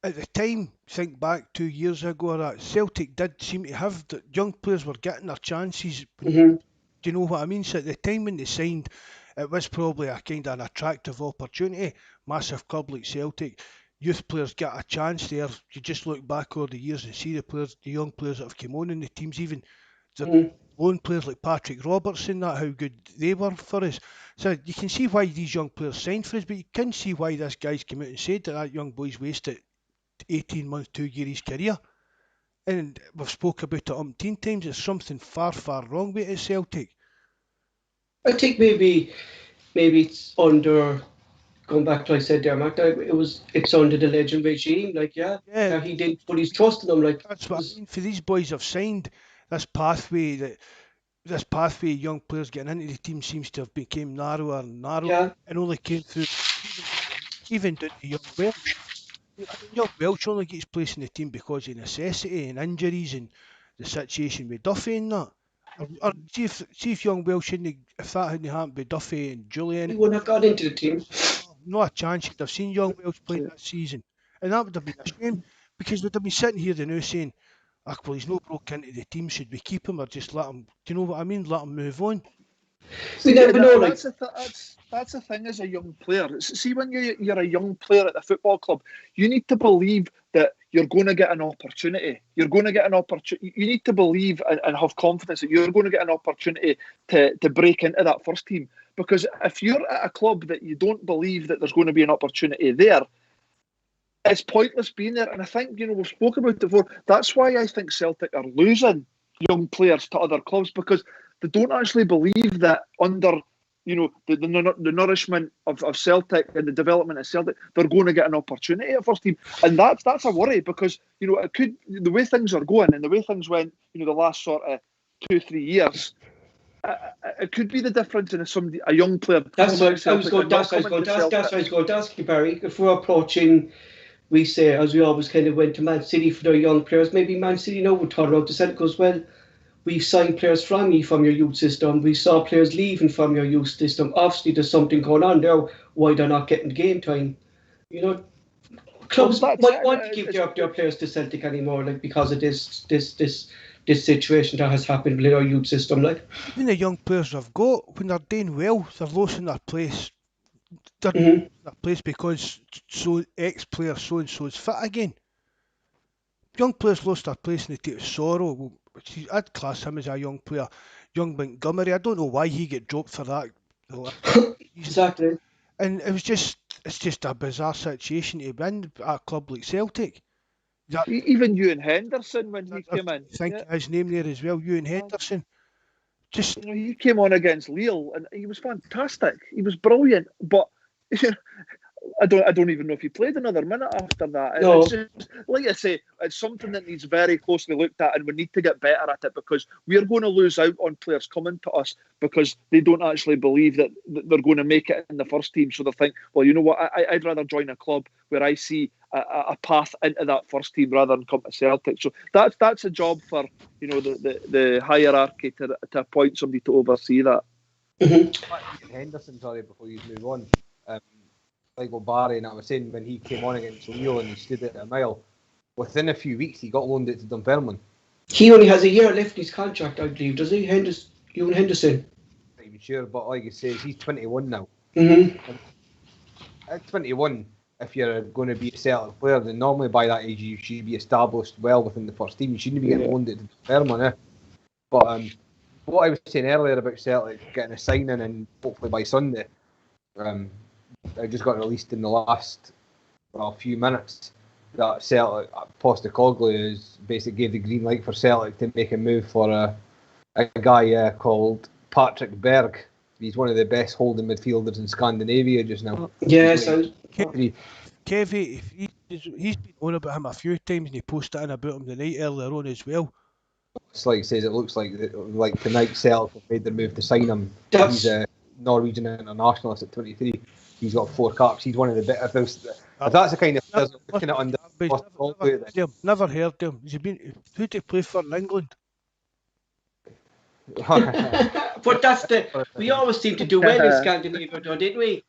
B: At the time, think back 2 years ago, that Celtic did seem to have the young players were getting their chances.
A: Mm-hmm.
B: Do you know what I mean? So at the time when they signed, it was probably a kind of an attractive opportunity. Massive club like Celtic, youth players get a chance there. You just look back over the years and see the young players that have come on in the teams, even the loan players like Patrick Robertson, that how good they were for us. So you can see why these young players signed for us, but you can see why this guy's come out and said that young boy's wasted 18 months, 2 years his career. And we've spoke about it umpteen times. There's something far, far wrong with it at Celtic.
A: I think maybe it's under, going back to what I said there, Mark, it's under the Legend regime. That he didn't put his trust in them.
B: That's what I mean. For these boys have signed this pathway of young players getting into the team seems to have become narrower and narrower, and only came through even down to young Welsh. Young Welsh only gets placed in the team because of necessity and injuries and the situation with Duffy and that. Or see if young Welsh if that hadn't happened with Duffy and Julian,
A: he wouldn't have got into the team.
B: Not a chance you'd have seen young Welsh playing that season, and that would have been a shame because we'd have been sitting here now saying, well, he's not broke into the team. Should we keep him or just let him? Do you know what I mean? Let him move on.
A: We never know.
D: That's the thing as a young player. See, when you're a young player at the football club, you need to believe that you're going to get an opportunity. You're going to get an opportunity. You need to believe and have confidence that you're going to get an opportunity to break into that first team. Because if you're at a club that you don't believe that there's going to be an opportunity there, it's pointless being there. And I think, we've spoken about it before. That's why I think Celtic are losing young players to other clubs, because they don't actually believe that under, the nourishment of Celtic and the development of Celtic, they're going to get an opportunity at first team. And that's a worry, because, it could, the way things are going and the way things went, the last sort of 2-3 years, it could be the difference in a young player.
A: That's what I was going to ask you, Barry. If we're approaching, we say, as we always kind of went to Man City for their young players, maybe Man City now would turn around to Celtic goes, well, we've signed players from your youth system. We saw players leaving from your youth system. Obviously, there's something going on there. Why they're not getting game time? Clubs might want to give their players to Celtic anymore, because of this situation that has happened with our youth system.
B: Even the young players we've got, when they're doing well, they're losing their place. They're losing their place because ex-player so and so is fit again. Young players lost their place in the team. Sorrow. I'd class him as a young player. Young Montgomery, I don't know why he get dropped for that.
A: Exactly.
B: And it's just a bizarre situation to be in at a club like Celtic.
D: Even Ewan Henderson, when he came in.
B: I think his name there as well, Ewan Henderson. Just
D: he came on against Lille and he was fantastic. He was brilliant, but I don't even know if he played another minute after that.
A: No.
D: It's just, like I say, it's something that needs very closely looked at, and we need to get better at it, because we're going to lose out on players coming to us because they don't actually believe that they're going to make it in the first team. So they think, well, you know what, I'd rather join a club where I see a path into that first team rather than come to Celtic. So that's a job for the hierarchy to appoint somebody to oversee that.
C: Henderson, sorry, before you move on. Like what Barry and I was saying, when he came on against Lille and he stood at a mile, within a few weeks he got loaned out to Dunfermline.
A: He only has a year left in his contract, I believe, does he? Ewan Henderson?
C: Not even sure, but like I say, he's 21 now.
A: Mm-hmm.
C: At 21, if you're going to be a Celtic player, then normally by that age you should be established well within the first team. You shouldn't be getting loaned out to Dunfermline. But what I was saying earlier about Celtic getting a signing and hopefully by Sunday, just got released in the last few minutes that Celtic Postecoglou is basically gave the green light for Celtic to make a move for a guy called Patrick Berg. He's one of the best holding midfielders in Scandinavia just now.
A: Yeah, so
B: Kevy, he's been on about him a few times, and he posted in about him the night earlier on as well.
C: It's like he says, it looks like tonight Celtic have made their move to sign him.
A: That's-
C: He's a Norwegian internationalist at 23. He's got 4 caps. He's one of the better. If that's the kind of players looking at under Postecoglou,
B: Never heard of him. Who did he play for in England?
A: but we always seem to do well in Scandinavia, though, didn't we?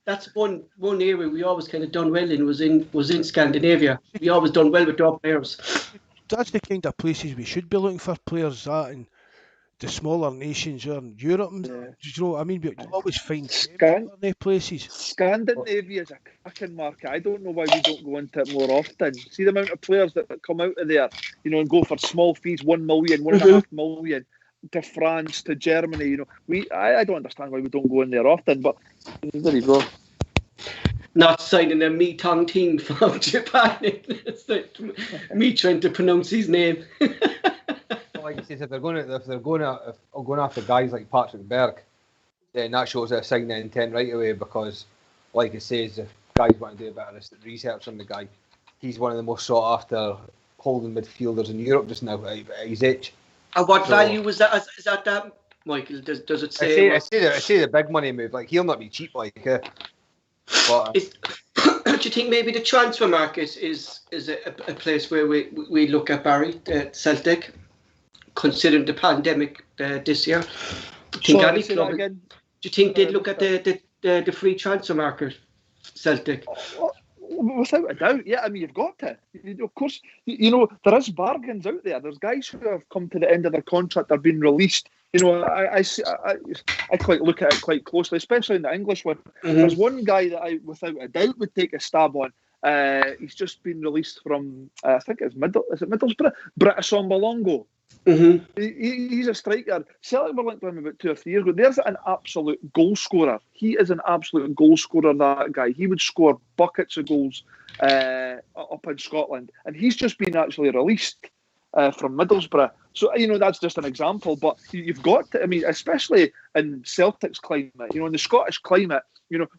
A: That's one area we always kind of done well in was in Scandinavia. We always done well with top players.
B: That's the kind of places we should be looking for players at, in the smaller nations or in Europe. And,
D: Yeah.
B: you know what I mean? But you always find
D: Scan-
B: in places.
D: Scandinavia is a cracking market. I don't know why we don't go into it more often. See the amount of players that come out of there, and go for small fees, 1 million, 1.5 million, to France, to Germany. I don't understand why we don't go in there often. But there you go.
A: Not signing a Mitong team from Japan. It's like me trying to pronounce his name.
C: like I said, if they're going after guys like Patrick Berg, then that shows a sign of intent right away, because, like it says, if guys want to do a bit of research on the guy, he's one of the most sought after holding midfielders in Europe just now at his age.
A: And what value was that? Is that Michael? Does it say?
C: I say the big money move. Like, he'll not be cheap. Like, but
A: do you think maybe the transfer market is a place where we look at Barry Celtic, considering the pandemic this year? Do you think they'd look at the free transfer market, Celtic?
D: Without a doubt, yeah. I mean, you've got to. Of course, there is bargains out there. There's guys who have come to the end of their contract, they're being released. I quite look at it quite closely, especially in the English one. Mm-hmm. There's one guy that I, without a doubt, would take a stab on. He's just been released from, I think it's Middlesbrough, British Ombalongo. Mm-hmm. He's a striker. Celtic were linked to him about 2 or 3 years ago. There's an absolute goal scorer. He is an absolute goal scorer, that guy. He would score buckets of goals up in Scotland. And he's just been actually released from Middlesbrough. So, that's just an example. But you've got to, I mean, especially in Celtic's climate, in the Scottish climate,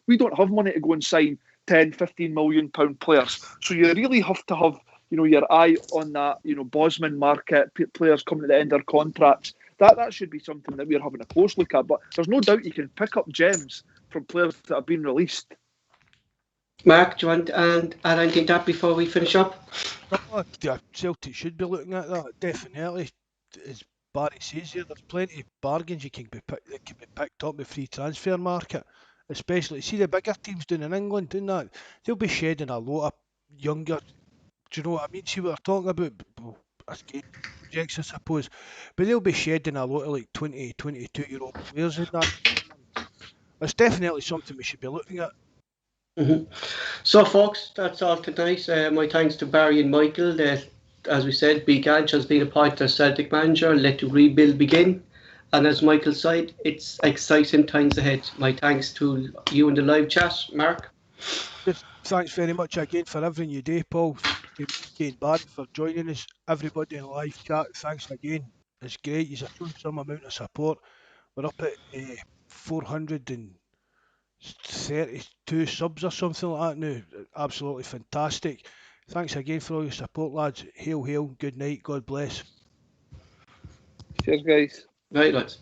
D: we don't have money to go and sign 10, 15 million pound players. So you really have to have your eye on that, Bosman market, players coming to the end of their contracts. That should be something that we're having a close look at. But there's no doubt you can pick up gems from players that have been released.
A: Mark, do you want to add anything to that before we finish up?
B: Yeah, Celtic should be looking at that, definitely. As Barry says here, there's plenty of bargains that can be picked up with free transfer market. Especially, see the bigger teams down in England doing that, they'll be shedding a lot of younger. Do you know what I mean? See what we're talking about? Projects, I suppose. But they'll be shedding a lot of like 20, 22-year-old players in that. It's definitely something we should be looking at.
A: Mm-hmm. So, folks, that's all tonight. My thanks to Barry and Michael. As we said, Big Ange has been appointed as Celtic manager. Let the rebuild begin. And as Michael said, it's exciting times ahead. My thanks to you in the live chat, Mark.
B: Thanks very much again for everything you do, Paul. And Barry for joining us. Everybody in the live chat, thanks again. It's great. You've shown some amount of support. We're up at 432 subs or something like that now. Absolutely fantastic. Thanks again for all your support, lads. Hail, hail. Good night. God bless.
D: Cheers, guys.
A: Right, lads.